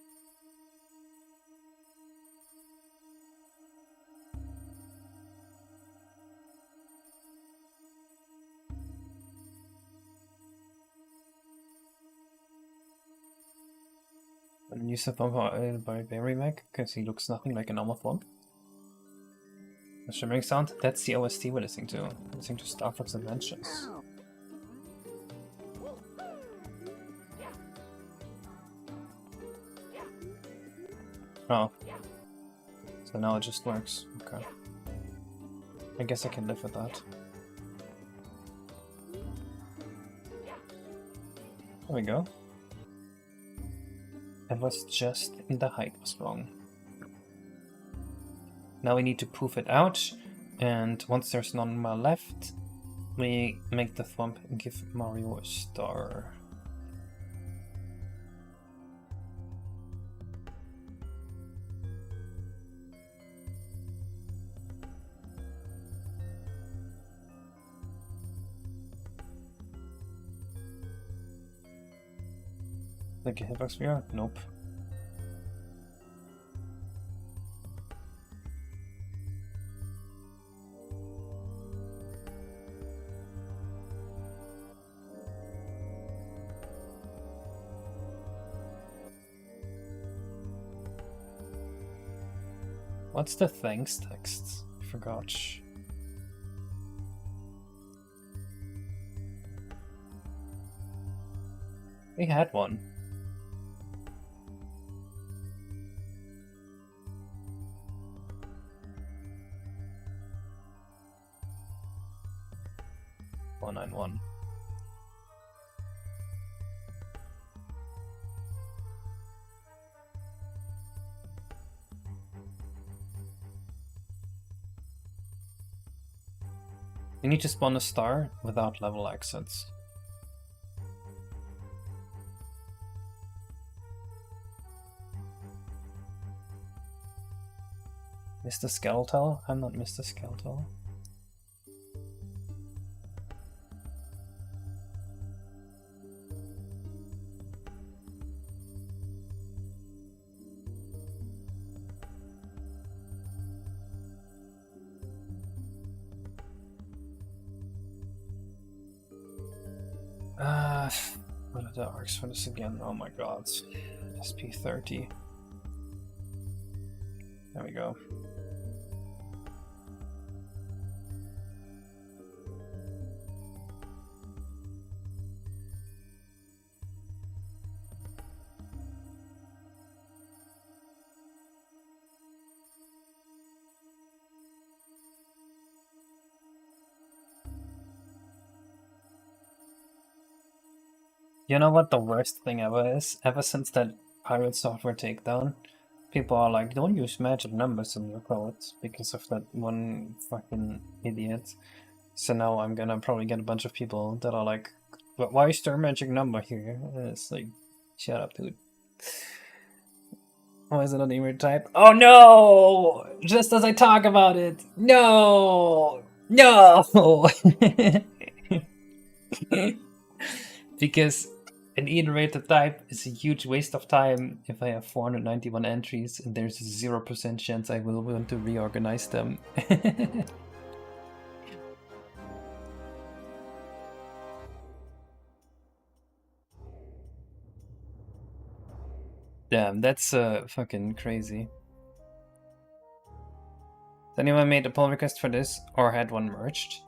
And use the thumb by Barry Mac because he looks nothing like a normal thumb. The shimmering sound? That's the OST we're listening to. Listening to Star Fox Adventures. Oh. So now it just works. Okay. I guess I can live with that. There we go. It was just the height was wrong. Now we need to poof it out, and once there's none more left, we make the thump and give Mario a star. Like a hitbox VR? Nope. What's the thanks text? I forgot. We had one. One. You need to spawn a star without level exits. Mr. Skeletal? I'm not Mr. Skeletal. What are the arcs for this again? Oh my god. SP30. There we go. You know what the worst thing ever is? Ever since that pirate software takedown, people are like, don't use magic numbers in your codes because of that one fucking idiot. So now I'm gonna probably get a bunch of people that are like, but why is there a magic number here? And it's like, shut up, dude. Why is it not even type? Oh no! Just as I talk about it! No! No! Because an iterated type is a huge waste of time if I have 491 entries and there's a 0% chance I will want to reorganize them. Damn, that's fucking crazy. Has anyone made a pull request for this or had one merged?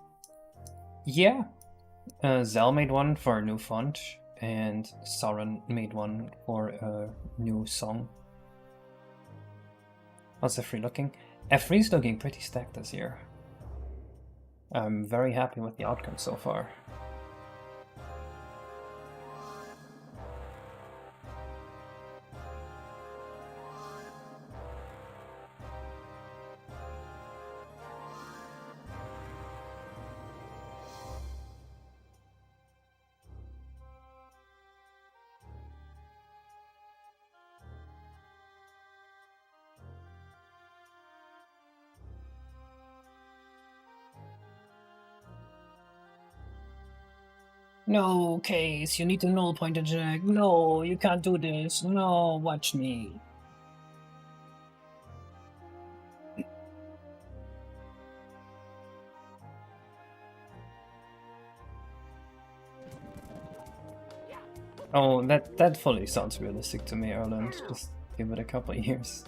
Yeah. Zell made one for a new font and Sauron made one for a new song. How's F3 looking? F3 is looking pretty stacked this year. I'm very happy with the outcome so far. No, Case, you need to null pointer jack. No, you can't do this. No, watch me. Oh, that fully sounds realistic to me, Erland. Just give it a couple of years.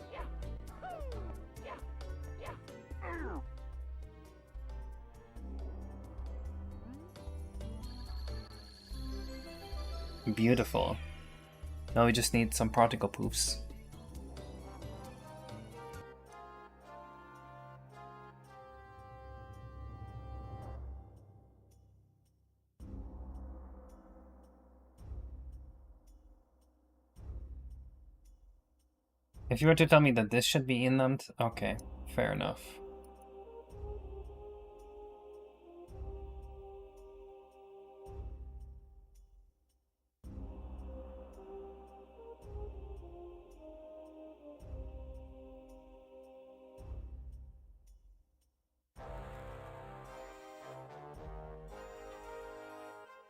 Beautiful. Now we just need some particle poofs. If you were to tell me that this should be inland, okay, fair enough.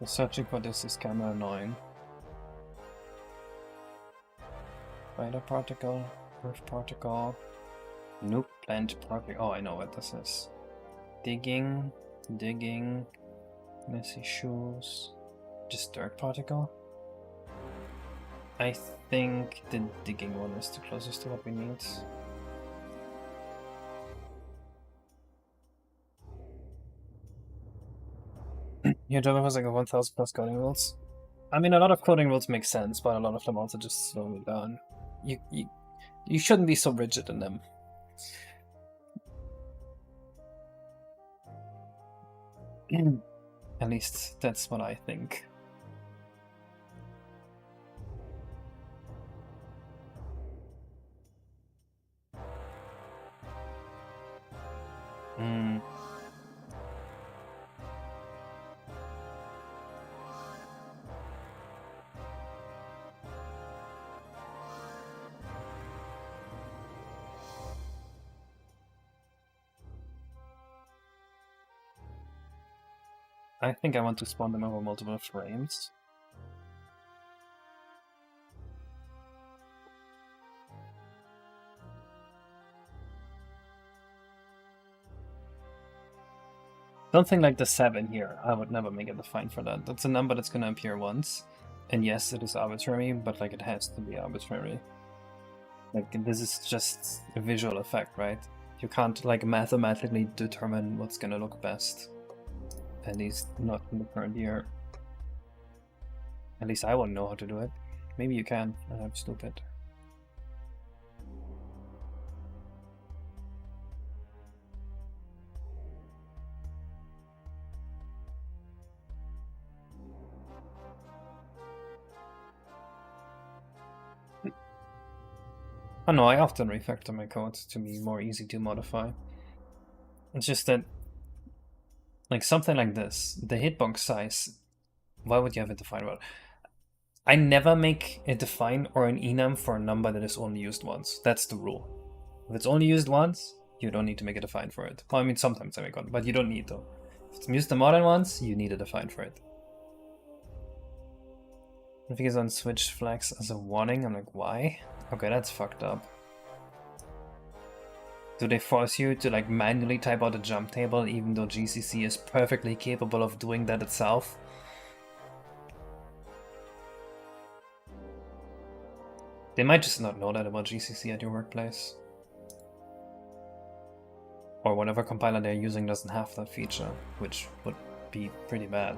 The searching for this is kinda annoying. Spider particle, earth particle, nope, plant particle. Oh, I know what this is. Digging, messy shoes, just dirt particle. I think the digging one is the closest to what we need. Your job was like a 1000 plus coding rules. I mean, a lot of coding rules make sense, but a lot of them also just slow me down. You shouldn't be so rigid in them. At least that's what I think. I think I want to spawn them over multiple frames. Something like the 7 here, I would never make a define for that. That's a number that's gonna appear once. And yes, it is arbitrary, but like it has to be arbitrary. Like this is just a visual effect, right? You can't like mathematically determine what's gonna look best. At least not in the current year. At least I won't know how to do it. Maybe you can, and I'm stupid. Oh no, I often refactor my code to be more easy to modify. It's just that, like something like this, the hitbox size, why would you have a define? Well, I never make a define or an enum for a number that is only used once. That's the rule. If it's only used once, you don't need to make a define for it. Well, I mean, sometimes I make one, but you don't need to. If it's used more than once, you need a define for it. I think it's on switch flags as a warning. I'm like, why? Okay, that's fucked up. Do they force you to like manually type out a jump table even though GCC is perfectly capable of doing that itself? They might just not know that about GCC at your workplace. Or whatever compiler they're using doesn't have that feature, which would be pretty bad.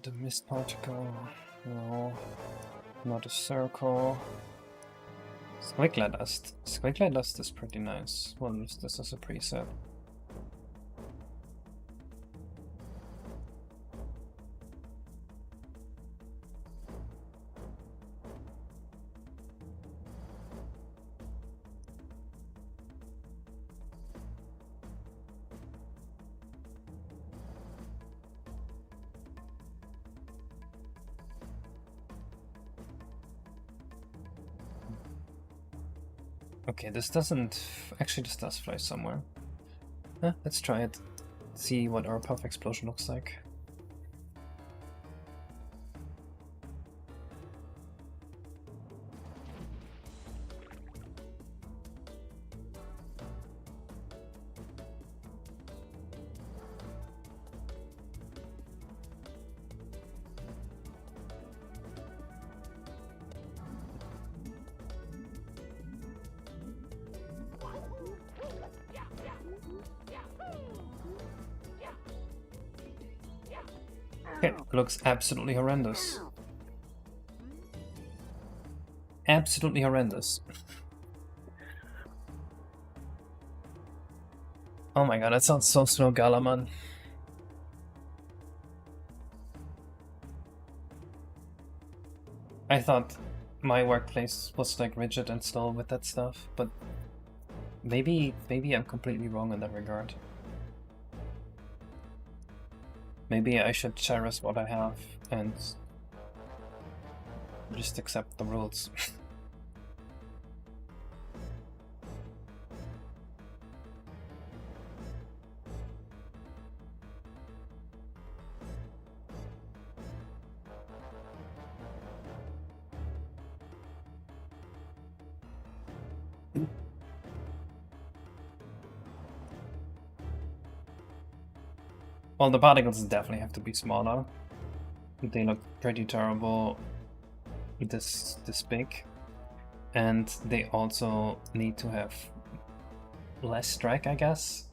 The mist particle, no, not a circle. Squiggler dust. Squiggler dust is pretty nice. We'll use this as a preset. Okay, this doesn't... Actually, this does fly somewhere. Let's try it. See what our puff explosion looks like. Okay, looks absolutely horrendous. Absolutely horrendous. Oh my god, that sounds so slow, Galaman. I thought my workplace was like rigid and slow with that stuff, but maybe I'm completely wrong in that regard. Maybe I should cherish what I have and just accept the rules. Well, the particles definitely have to be smaller. They look pretty terrible this big. And they also need to have less drag, I guess.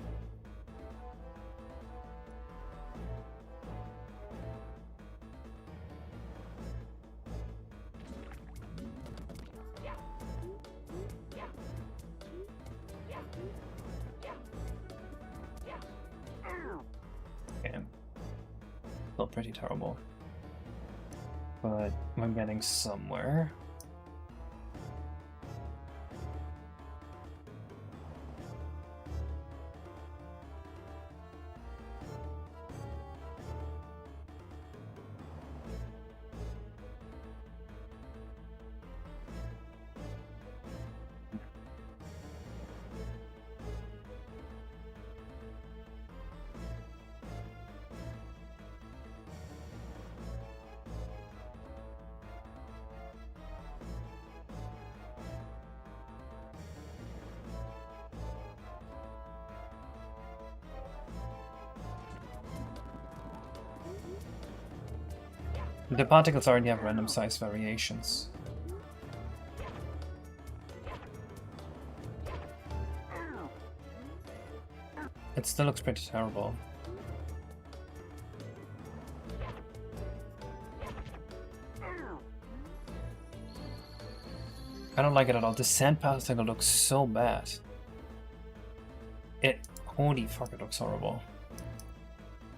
Still pretty terrible, but we're getting somewhere. The particles already have random size variations. It still looks pretty terrible. I don't like it at all. The sand particle looks so bad. Holy fuck, it looks horrible.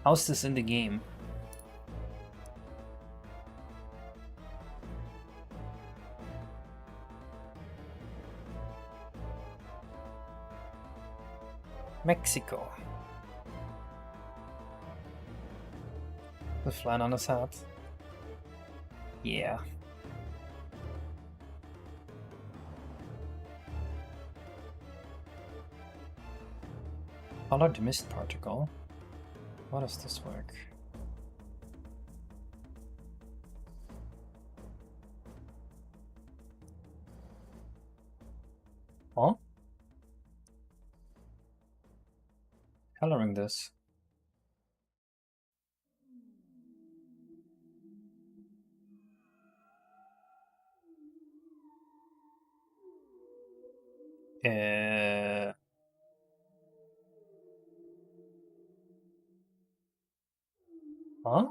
How's this in the game? Mexico. The flan on his hat. Yeah. Color the mist particle. How does this work? Huh? Coloring this. Huh?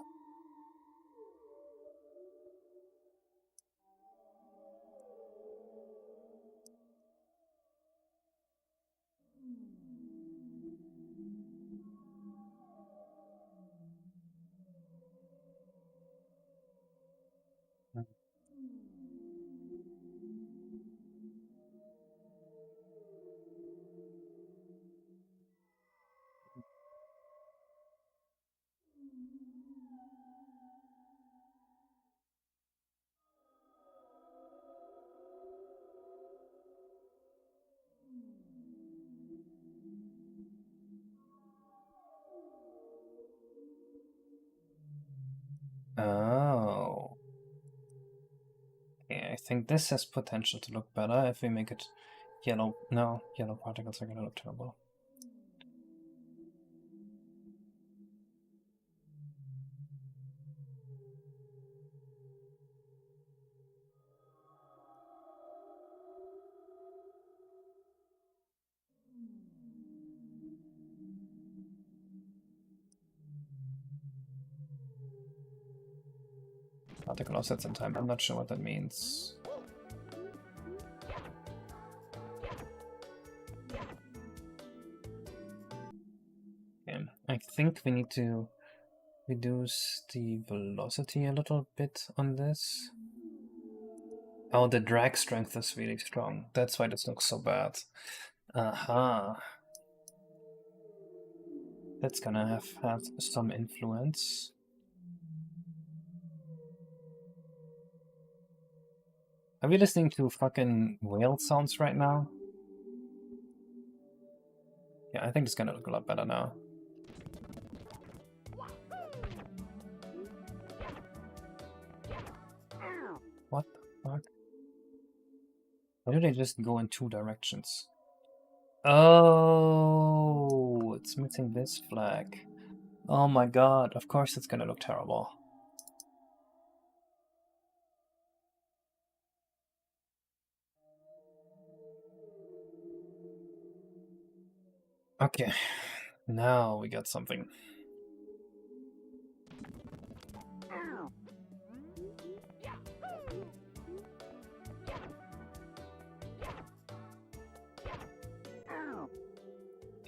Oh. Okay, I think this has potential to look better if we make it yellow. No, yellow particles are gonna look terrible. Particle offsets in time. I'm not sure what that means. Okay, I think we need to reduce the velocity a little bit on this. Oh, the drag strength is really strong. That's why this looks so bad. Aha. That's gonna have had some influence. Are we listening to fucking whale sounds right now? Yeah, I think it's gonna look a lot better now. What the fuck? Why do they just go in two directions? Oh, it's missing this flag. Oh my god, of course it's gonna look terrible. Okay, now we got something.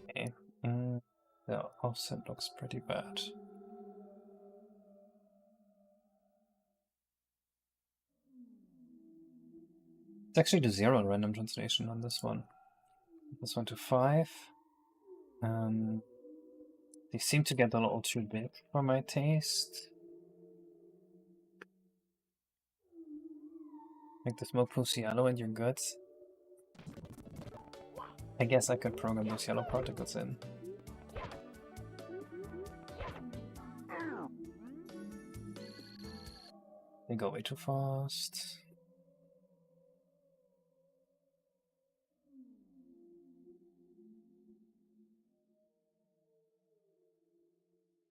Okay, the offset looks pretty bad. It's actually the 0 random translation on this one. This one to 5. They seem to get a little too big for my taste. Make the smoke pools yellow and you're good. I guess I could program those yellow particles in. They go way too fast.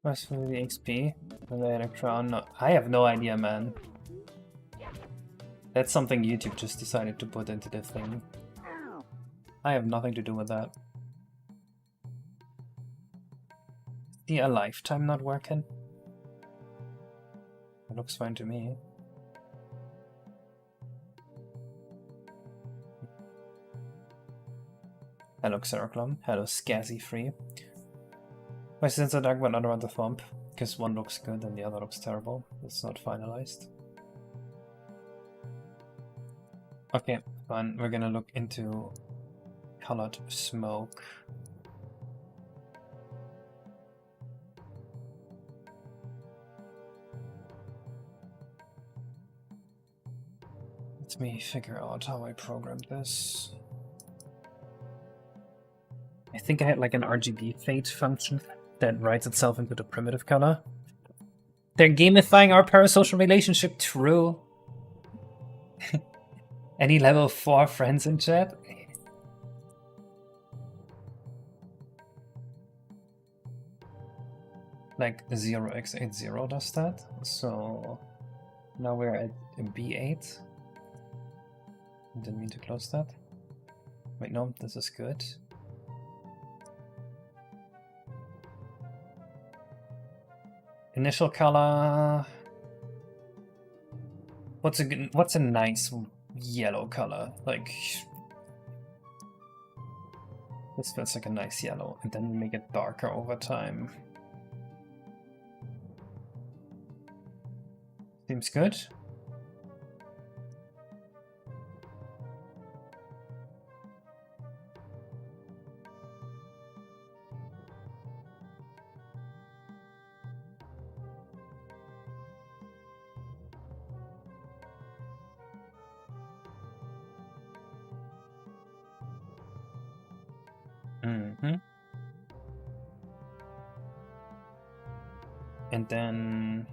What's for the XP? The electron? No, I have no idea, man. That's something YouTube just decided to put into the thing. I have nothing to do with that. Is the a lifetime not working? It looks fine to me. Hello Xeroclum. Hello Scazzy Free. My sins are dark but not around the thumb. Because one looks good and the other looks terrible. It's not finalized. Okay, fine. We're gonna look into colored smoke. Let me figure out how I programmed this. I think I had like an RGB fade function that writes itself into the primitive color. They're gamifying our parasocial relationship, true. Any level 4 friends in chat? Like 0x80 does that. So now we're at B8. Didn't mean to close that. Wait, no, this is good. Initial color. What's a nice yellow color? Like this feels like a nice yellow, and then we make it darker over time. Seems good. And then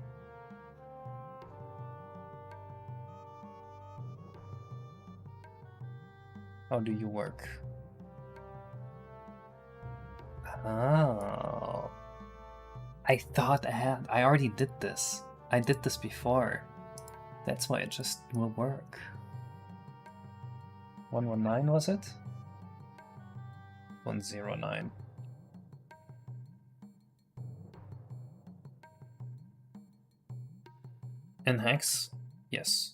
how do you work? Oh, I thought I already did this. I did this before. That's why it just will work. 119 was it? 109. And hex? Yes.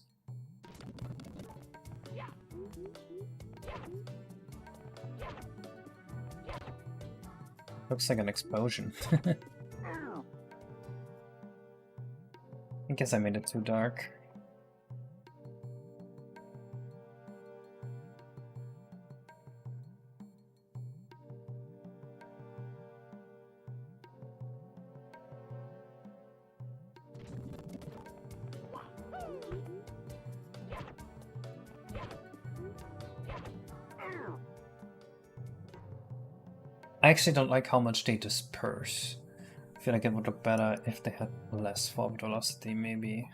Looks like an explosion. I guess I made it too dark. I actually don't like how much they disperse. I feel like it would look better if they had less forward velocity, maybe.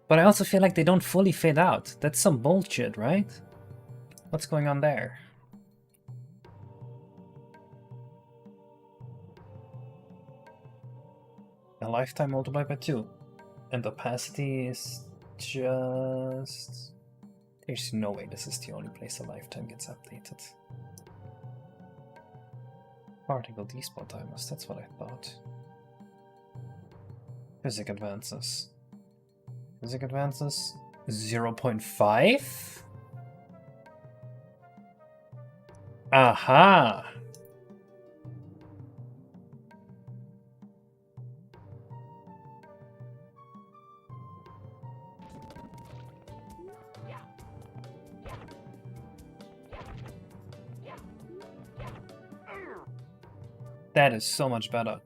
But I also feel like they don't fully fade out. That's some bullshit, right? What's going on there? A lifetime multiplied by 2. And opacity is just... There's no way this is the only place a lifetime gets updated. Particle despawn timers, that's what I thought. Physics advances. Physics advances 0.5? Aha! That is so much better.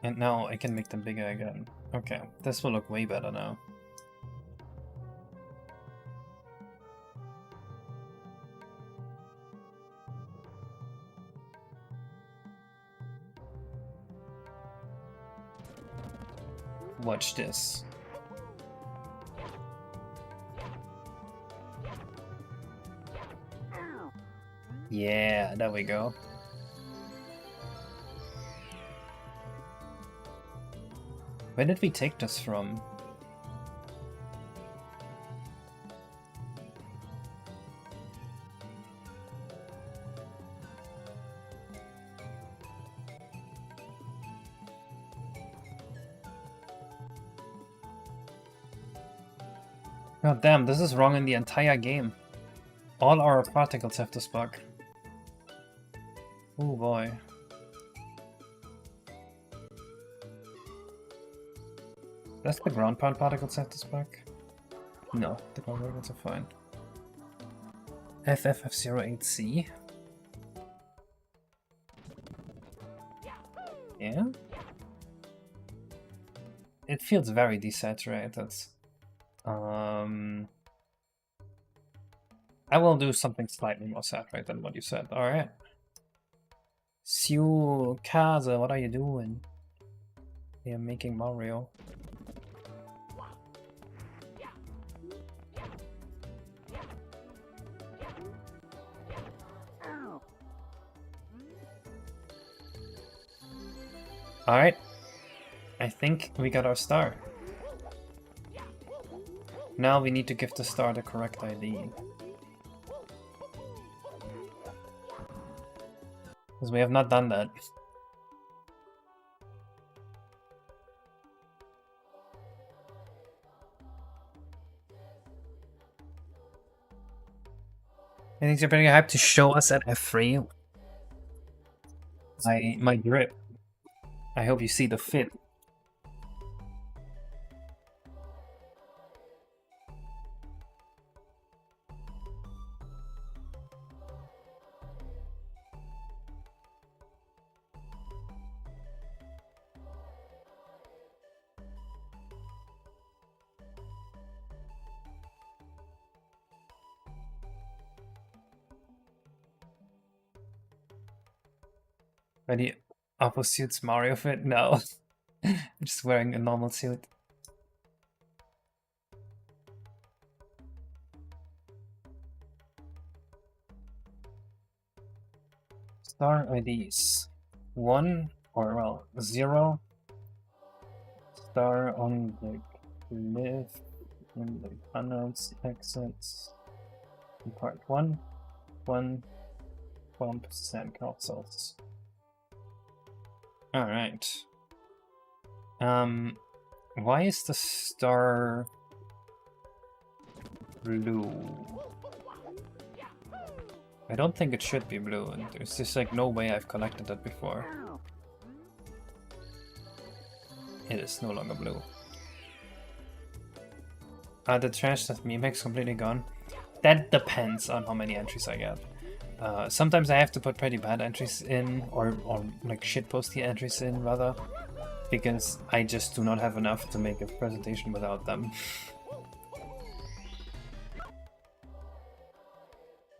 And now I can make them bigger again. Okay, this will look way better now. Watch this. Yeah, there we go. Where did we take this from? God damn, this is wrong in the entire game. All our particles have this bug. Oh boy. Does the ground pound particles have this bug? No, the ground particles are fine. FFF08C. Yeah? It feels very desaturated. I will do something slightly more saturated than what you said, alright? Siu Kaze, what are you doing? You're making Mario. Alright. I think we got our star. Now we need to give the star the correct ID. Because we have not done that. I think you're pretty hyped to show us at F3 my grip. I hope you see the fit. Any opposites Mario fit? No. I'm just wearing a normal suit. Star IDs. 1 or well 0. Star on the cliff in the announced exits. In part 1. 1 bump sand castles. Alright. Why is the star blue? I don't think it should be blue, and there's just like no way I've collected that before. It is no longer blue. The trash that Memex completely gone. That depends on how many entries I get. Sometimes I have to put pretty bad entries in, or like shitposty entries in rather, because I just do not have enough to make a presentation without them.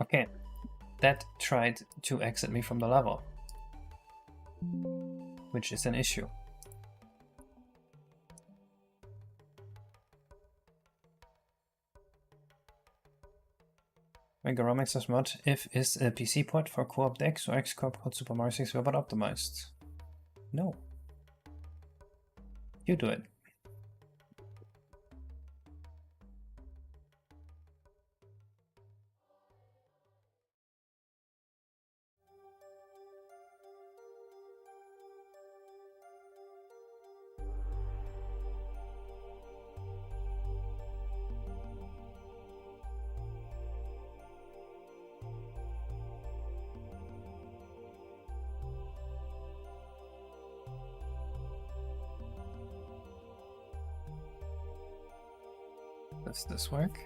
Okay, that tried to exit me from the level, which is an issue. Megaromics as mod if is a PC port for co-op decks or X-Corp called Super Mario 6 Robot optimized. No. You do it. Does this work?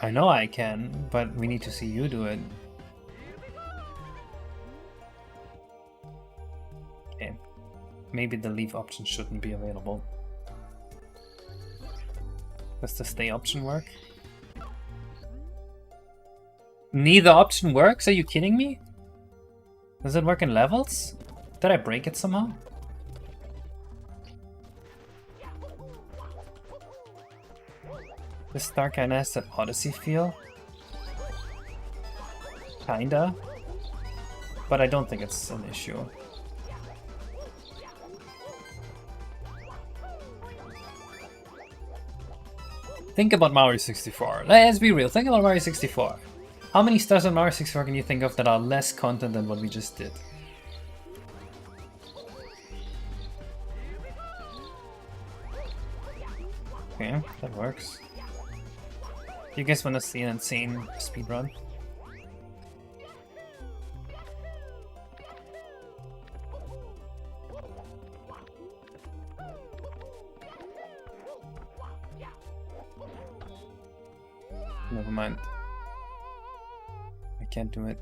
I know I can, but we need to see you do it. Okay. Maybe the leave option shouldn't be available. Does the stay option work? Neither option works? Are you kidding me? Does it work in levels? Did I break it somehow? This star kinda has that Odyssey feel. Kinda. But I don't think it's an issue. Think about Mario 64. Let's be real, think about Mario 64. How many stars on Mario 64 can you think of that are less content than what we just did? Okay, that works. You guys want to see an insane speedrun? Never mind. I can't do it.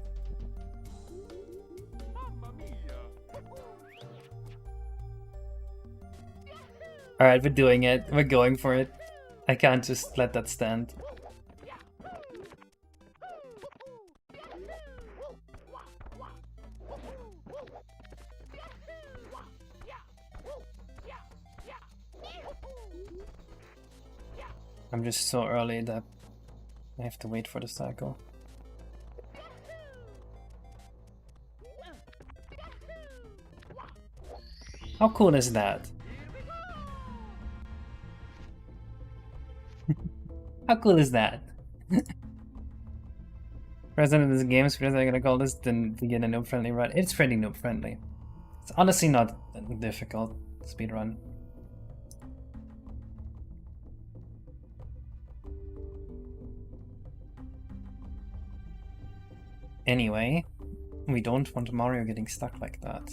Alright, we're doing it. We're going for it. I can't just let that stand. I'm just so early that I have to wait for the cycle. How cool is that? How cool is that? President of this game, so I'm gonna call this, then begin a noob friendly run. It's pretty noob friendly. It's honestly not difficult speedrun. Anyway, we don't want Mario getting stuck like that.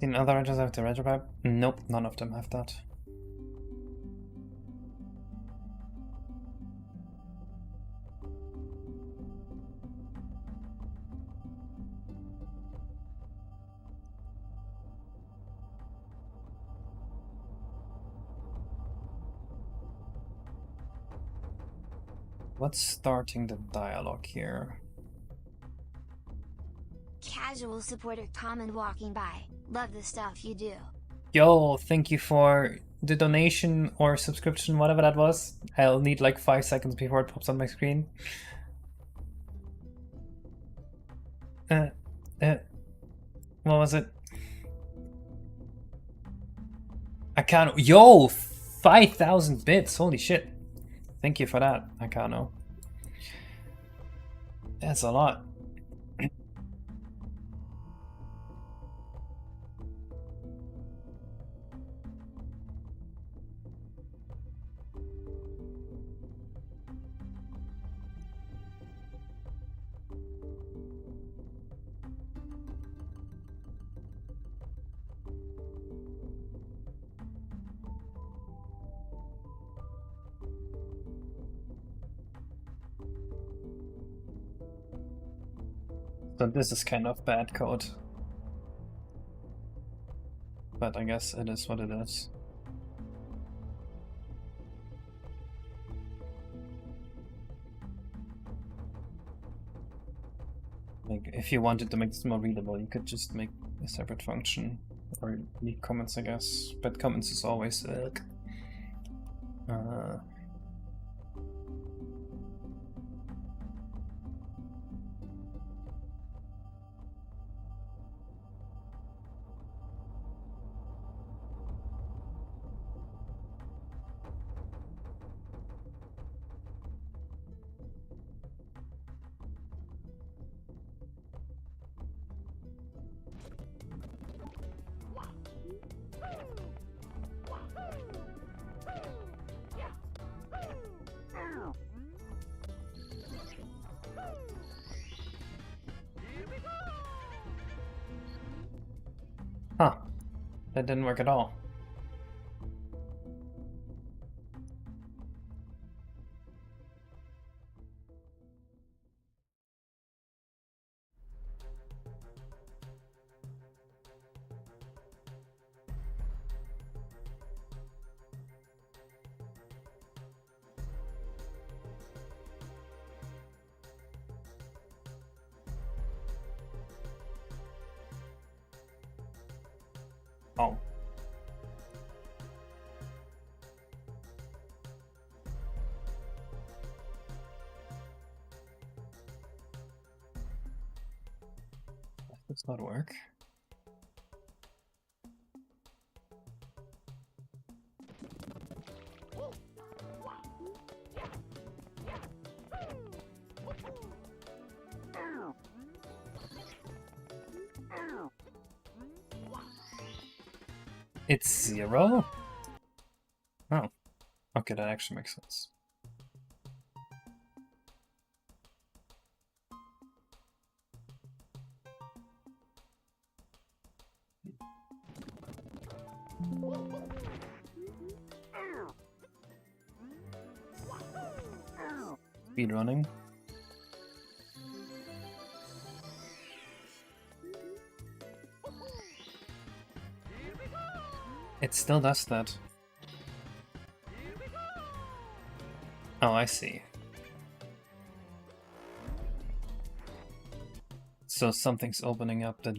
Seen other writers have the retro pipe? Nope, none of them have that. What's starting the dialogue here? Casual supporter comment walking by. Love the stuff you do. Yo, thank you for the donation or subscription, whatever that was. I'll need like 5 seconds before it pops on my screen. What was it? Akano. Yo, 5,000 bits. Holy shit. Thank you for that, Akano. That's a lot. So this is kind of bad code. But I guess it is what it is. Like, if you wanted to make this more readable, you could just make a separate function. Or leave comments, I guess. But comments is always Huh. That didn't work at all. Oh. That does not work. It's 0? Oh. Okay, that actually makes sense. Speedrunning. It still does that. Oh, I see. So something's opening up the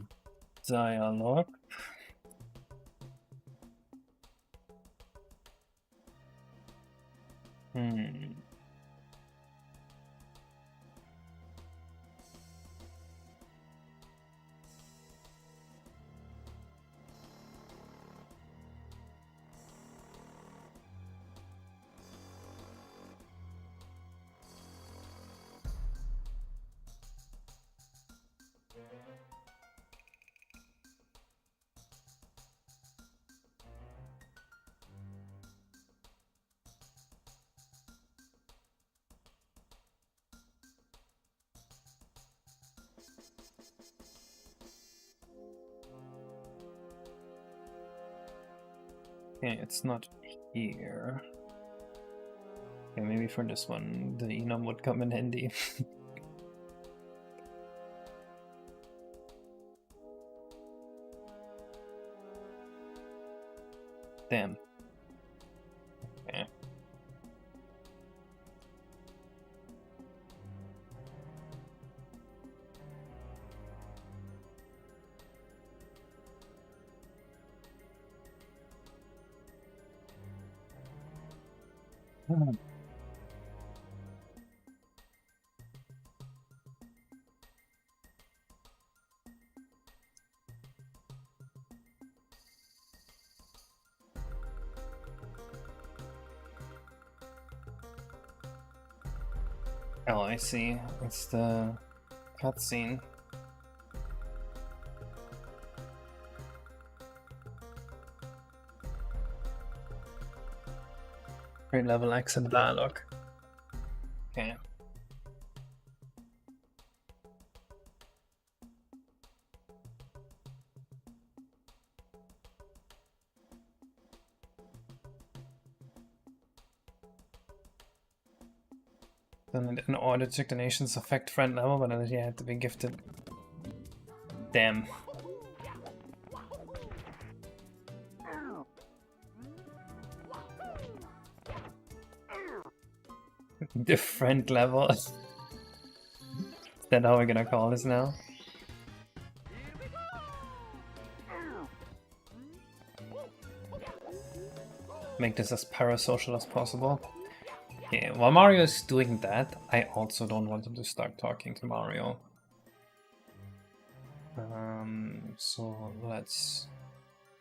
dialogue. Hmm. Okay, it's not here. Okay, maybe for this one, the enum would come in handy. Damn. Okay. Hmm. Oh, I see. It's the cutscene. Grade level accent dialogue. Okay. Then in order to the nations affect friend level, but then you had to be gifted. Damn. The friend level. Is that how we're gonna call this now? Make this as parasocial as possible. Okay, while Mario is doing that, I also don't want him to start talking to Mario. So let's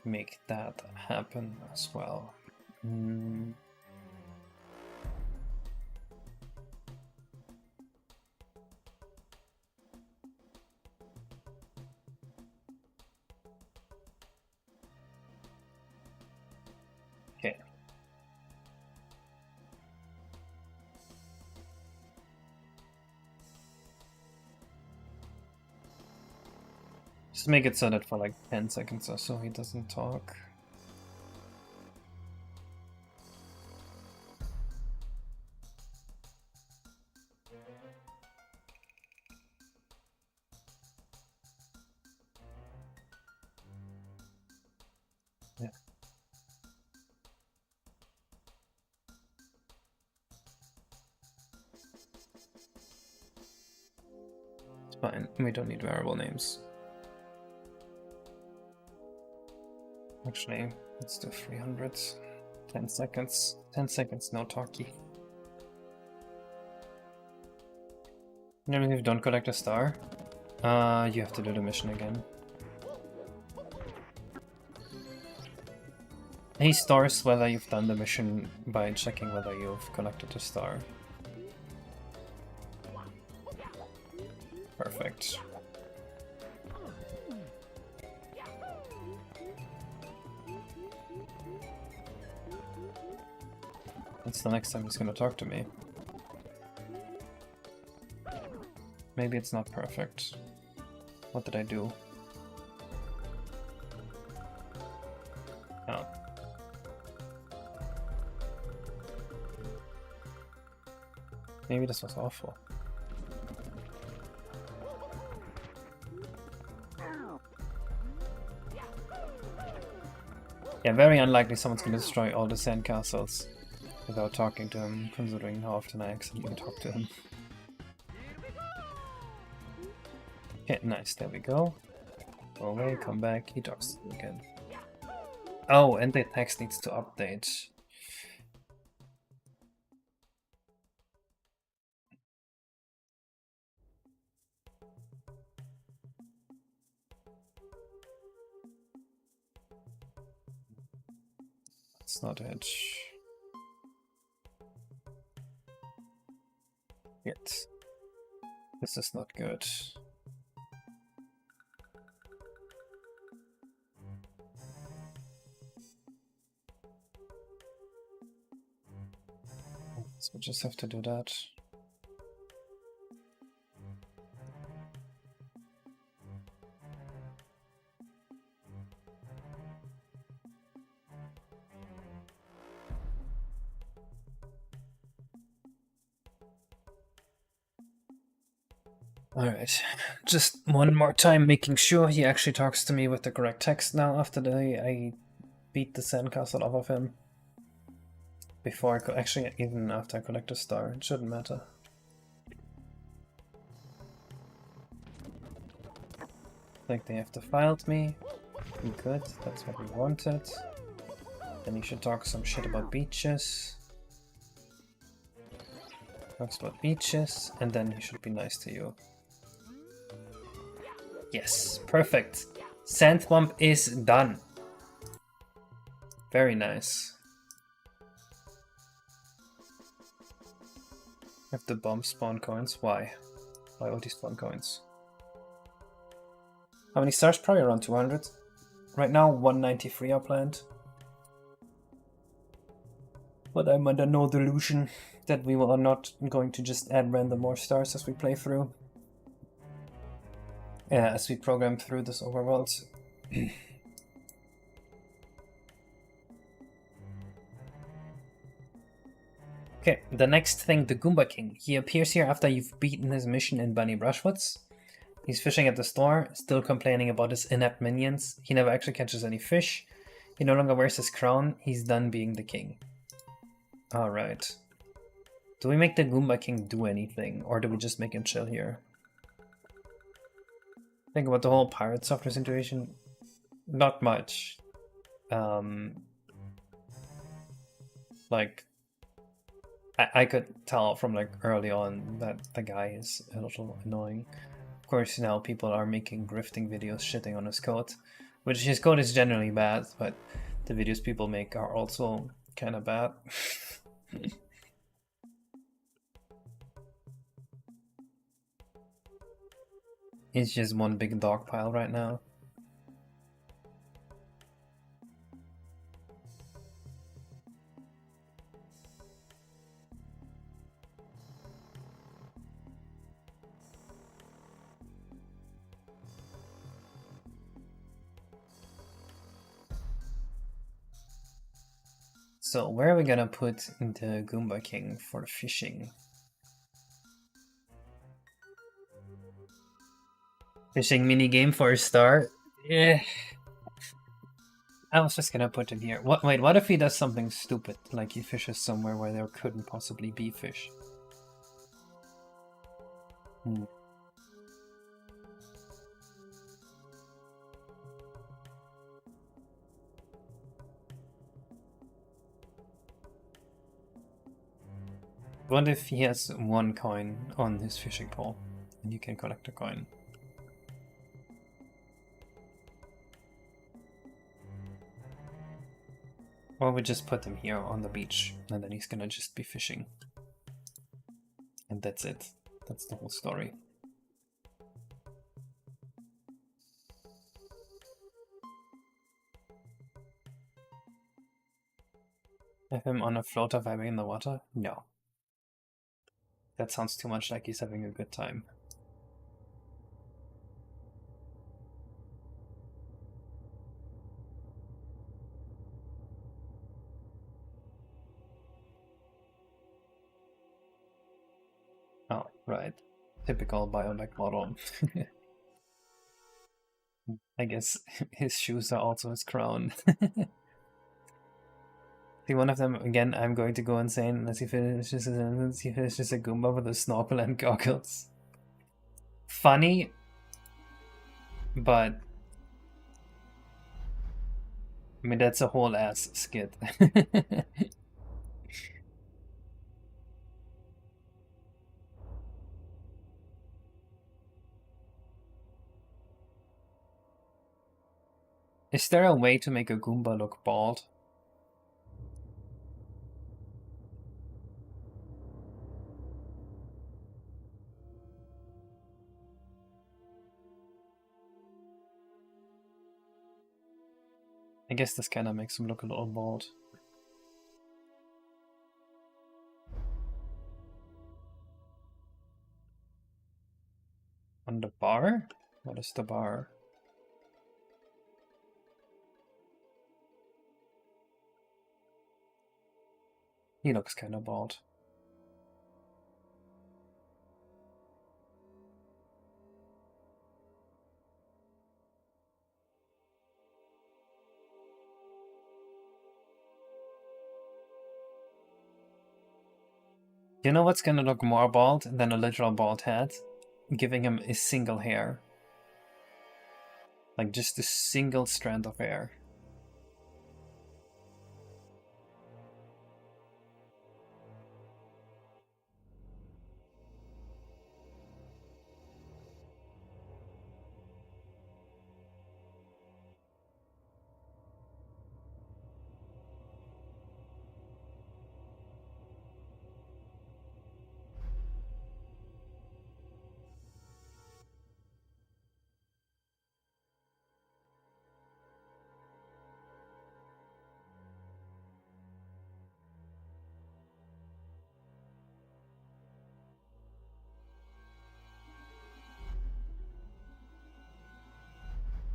make that happen as well. Okay. Just make it so that for like 10 seconds or so he doesn't talk. Yeah. It's fine, we don't need variable names. Actually, let's do 300. 10 seconds. 10 seconds, no talkie. Even if you don't collect a star, you have to do the mission again. He stars whether you've done the mission by checking whether you've collected a star. Perfect. That's the next time he's gonna talk to me. Maybe it's not perfect. What did I do? Oh. Maybe this was awful. Yeah, very unlikely someone's gonna destroy all the sandcastles without talking to him, considering how often I accidentally talk to him. Okay, nice, there we go. Go away, come back, he talks to you again. Oh, and the text needs to update. That's not it. Yet. This is not good. So we just have to do that. Alright, just one more time making sure he actually talks to me with the correct text now after I beat the sandcastle off of him. Before I actually, even after I collect a star, it shouldn't matter. Like they have defiled me. Good, that's what we wanted. Then he should talk some shit about beaches. Talks about beaches, and then he should be nice to you. Yes, perfect. Sandwamp is done. Very nice. Have the bomb spawn coins. Why? Why all these spawn coins? How many stars? Probably around 200. Right now, 193 are planned. But I'm under no delusion that we are not going to just add random more stars as we play through. As we program through this overworld. Okay, the next thing, the Goomba King. He appears here after you've beaten his mission in Bunny Brushwoods. He's fishing at the store, still complaining about his inept minions. He never actually catches any fish. He no longer wears his crown. He's done being the king. Alright. Do we make the Goomba King do anything, or do we just make him chill here? Think about the whole pirate software situation. Not much. Like, I could tell from like early on that the guy is a little annoying. Of course, now people are making grifting videos shitting on his code, which his code is generally bad, but the videos people make are also kind of bad. It's just one big dog pile right now. So where are we gonna put the Goomba King for the fishing? Fishing minigame for a start? Yeah. I was just gonna put him here. Wait, what if he does something stupid, like he fishes somewhere where there couldn't possibly be fish? Hmm. What if he has 1 coin on his fishing pole, and you can collect a coin? Or we just put him here on the beach, and then he's gonna just be fishing. And that's it. That's the whole story. Have him on a floater vibing in the water? No. That sounds too much like he's having a good time. Oh, right. Typical biotech model. I guess his shoes are also his crown. See, one of them, again, I'm going to go insane unless he finishes his sentence. He finishes a Goomba with a snorkel and goggles. Funny, but I mean, that's a whole ass skit. Is there a way to make a Goomba look bald? I guess this kind of makes him look a little bald. On the bar? What is the bar? He looks kind of bald. You know what's gonna look more bald than a literal bald head? Giving him a single hair. Like just a single strand of hair.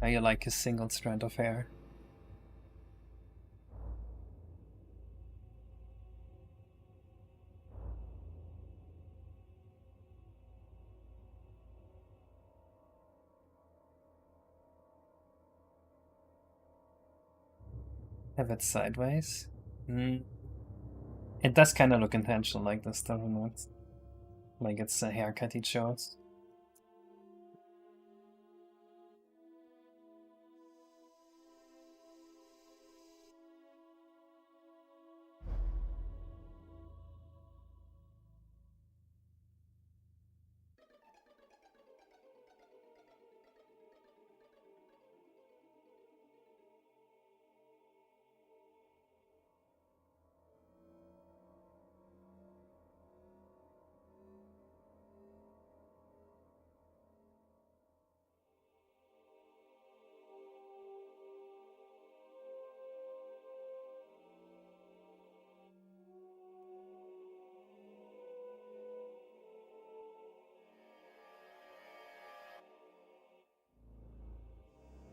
How you like his single strand of hair? Have it sideways? Mm. It does kind of look intentional like this, doesn't it? Like it's a haircut he chose.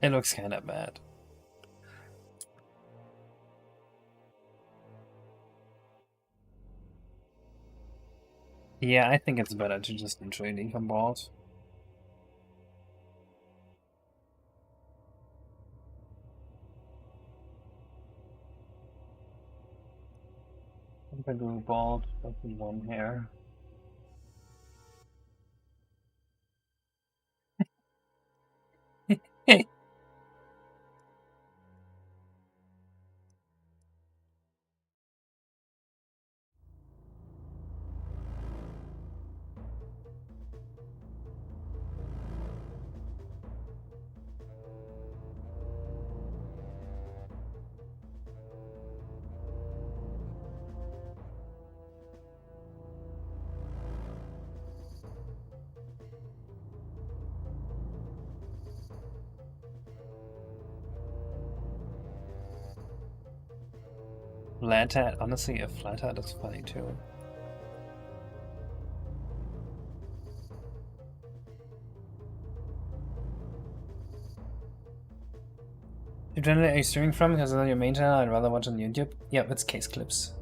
It looks kind of bad. Yeah, I think it's better to just enjoy the income balls. I'm gonna do bald, that's the one here. Flat hat, honestly, a flat hat is funny too. If generally are you streaming from? Because it's on your main channel, I'd rather watch on YouTube. Yeah, it's case clips.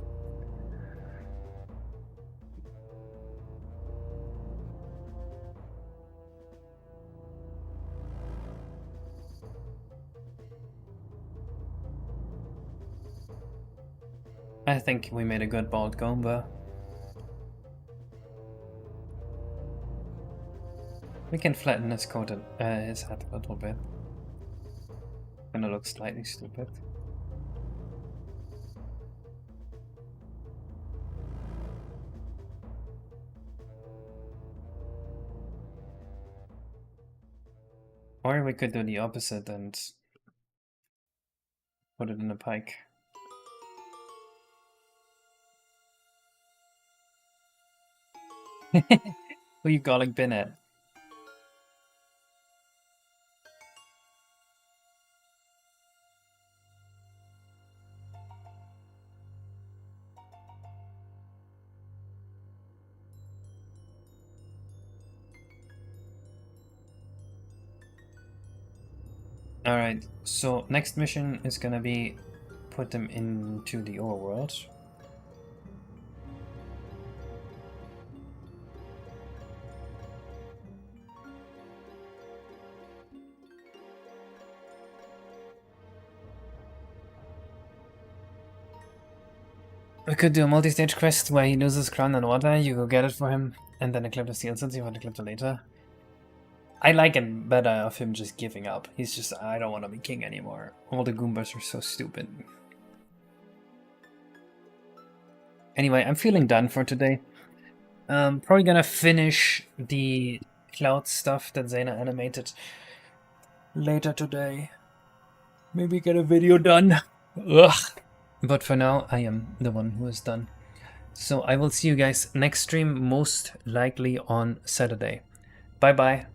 I think we made a good bald Goomba. We can flatten his coat and his hat a little bit. Gonna look slightly stupid. Or we could do the opposite and put it in a pike. Who you calling pin at? Alright, so next mission is gonna be put them into the overworld. We could do a multi-stage quest where he loses crown and water, you go get it for him, and then a clip to steal since you want to clip to later. I like it better of him just giving up. He's just, I don't want to be king anymore. All the Goombas are so stupid. Anyway, I'm feeling done for today. Probably gonna finish the cloud stuff that Zayna animated later today. Maybe get a video done. Ugh. But for now, I am the one who is done. So I will see you guys next stream, most likely on Saturday. Bye bye.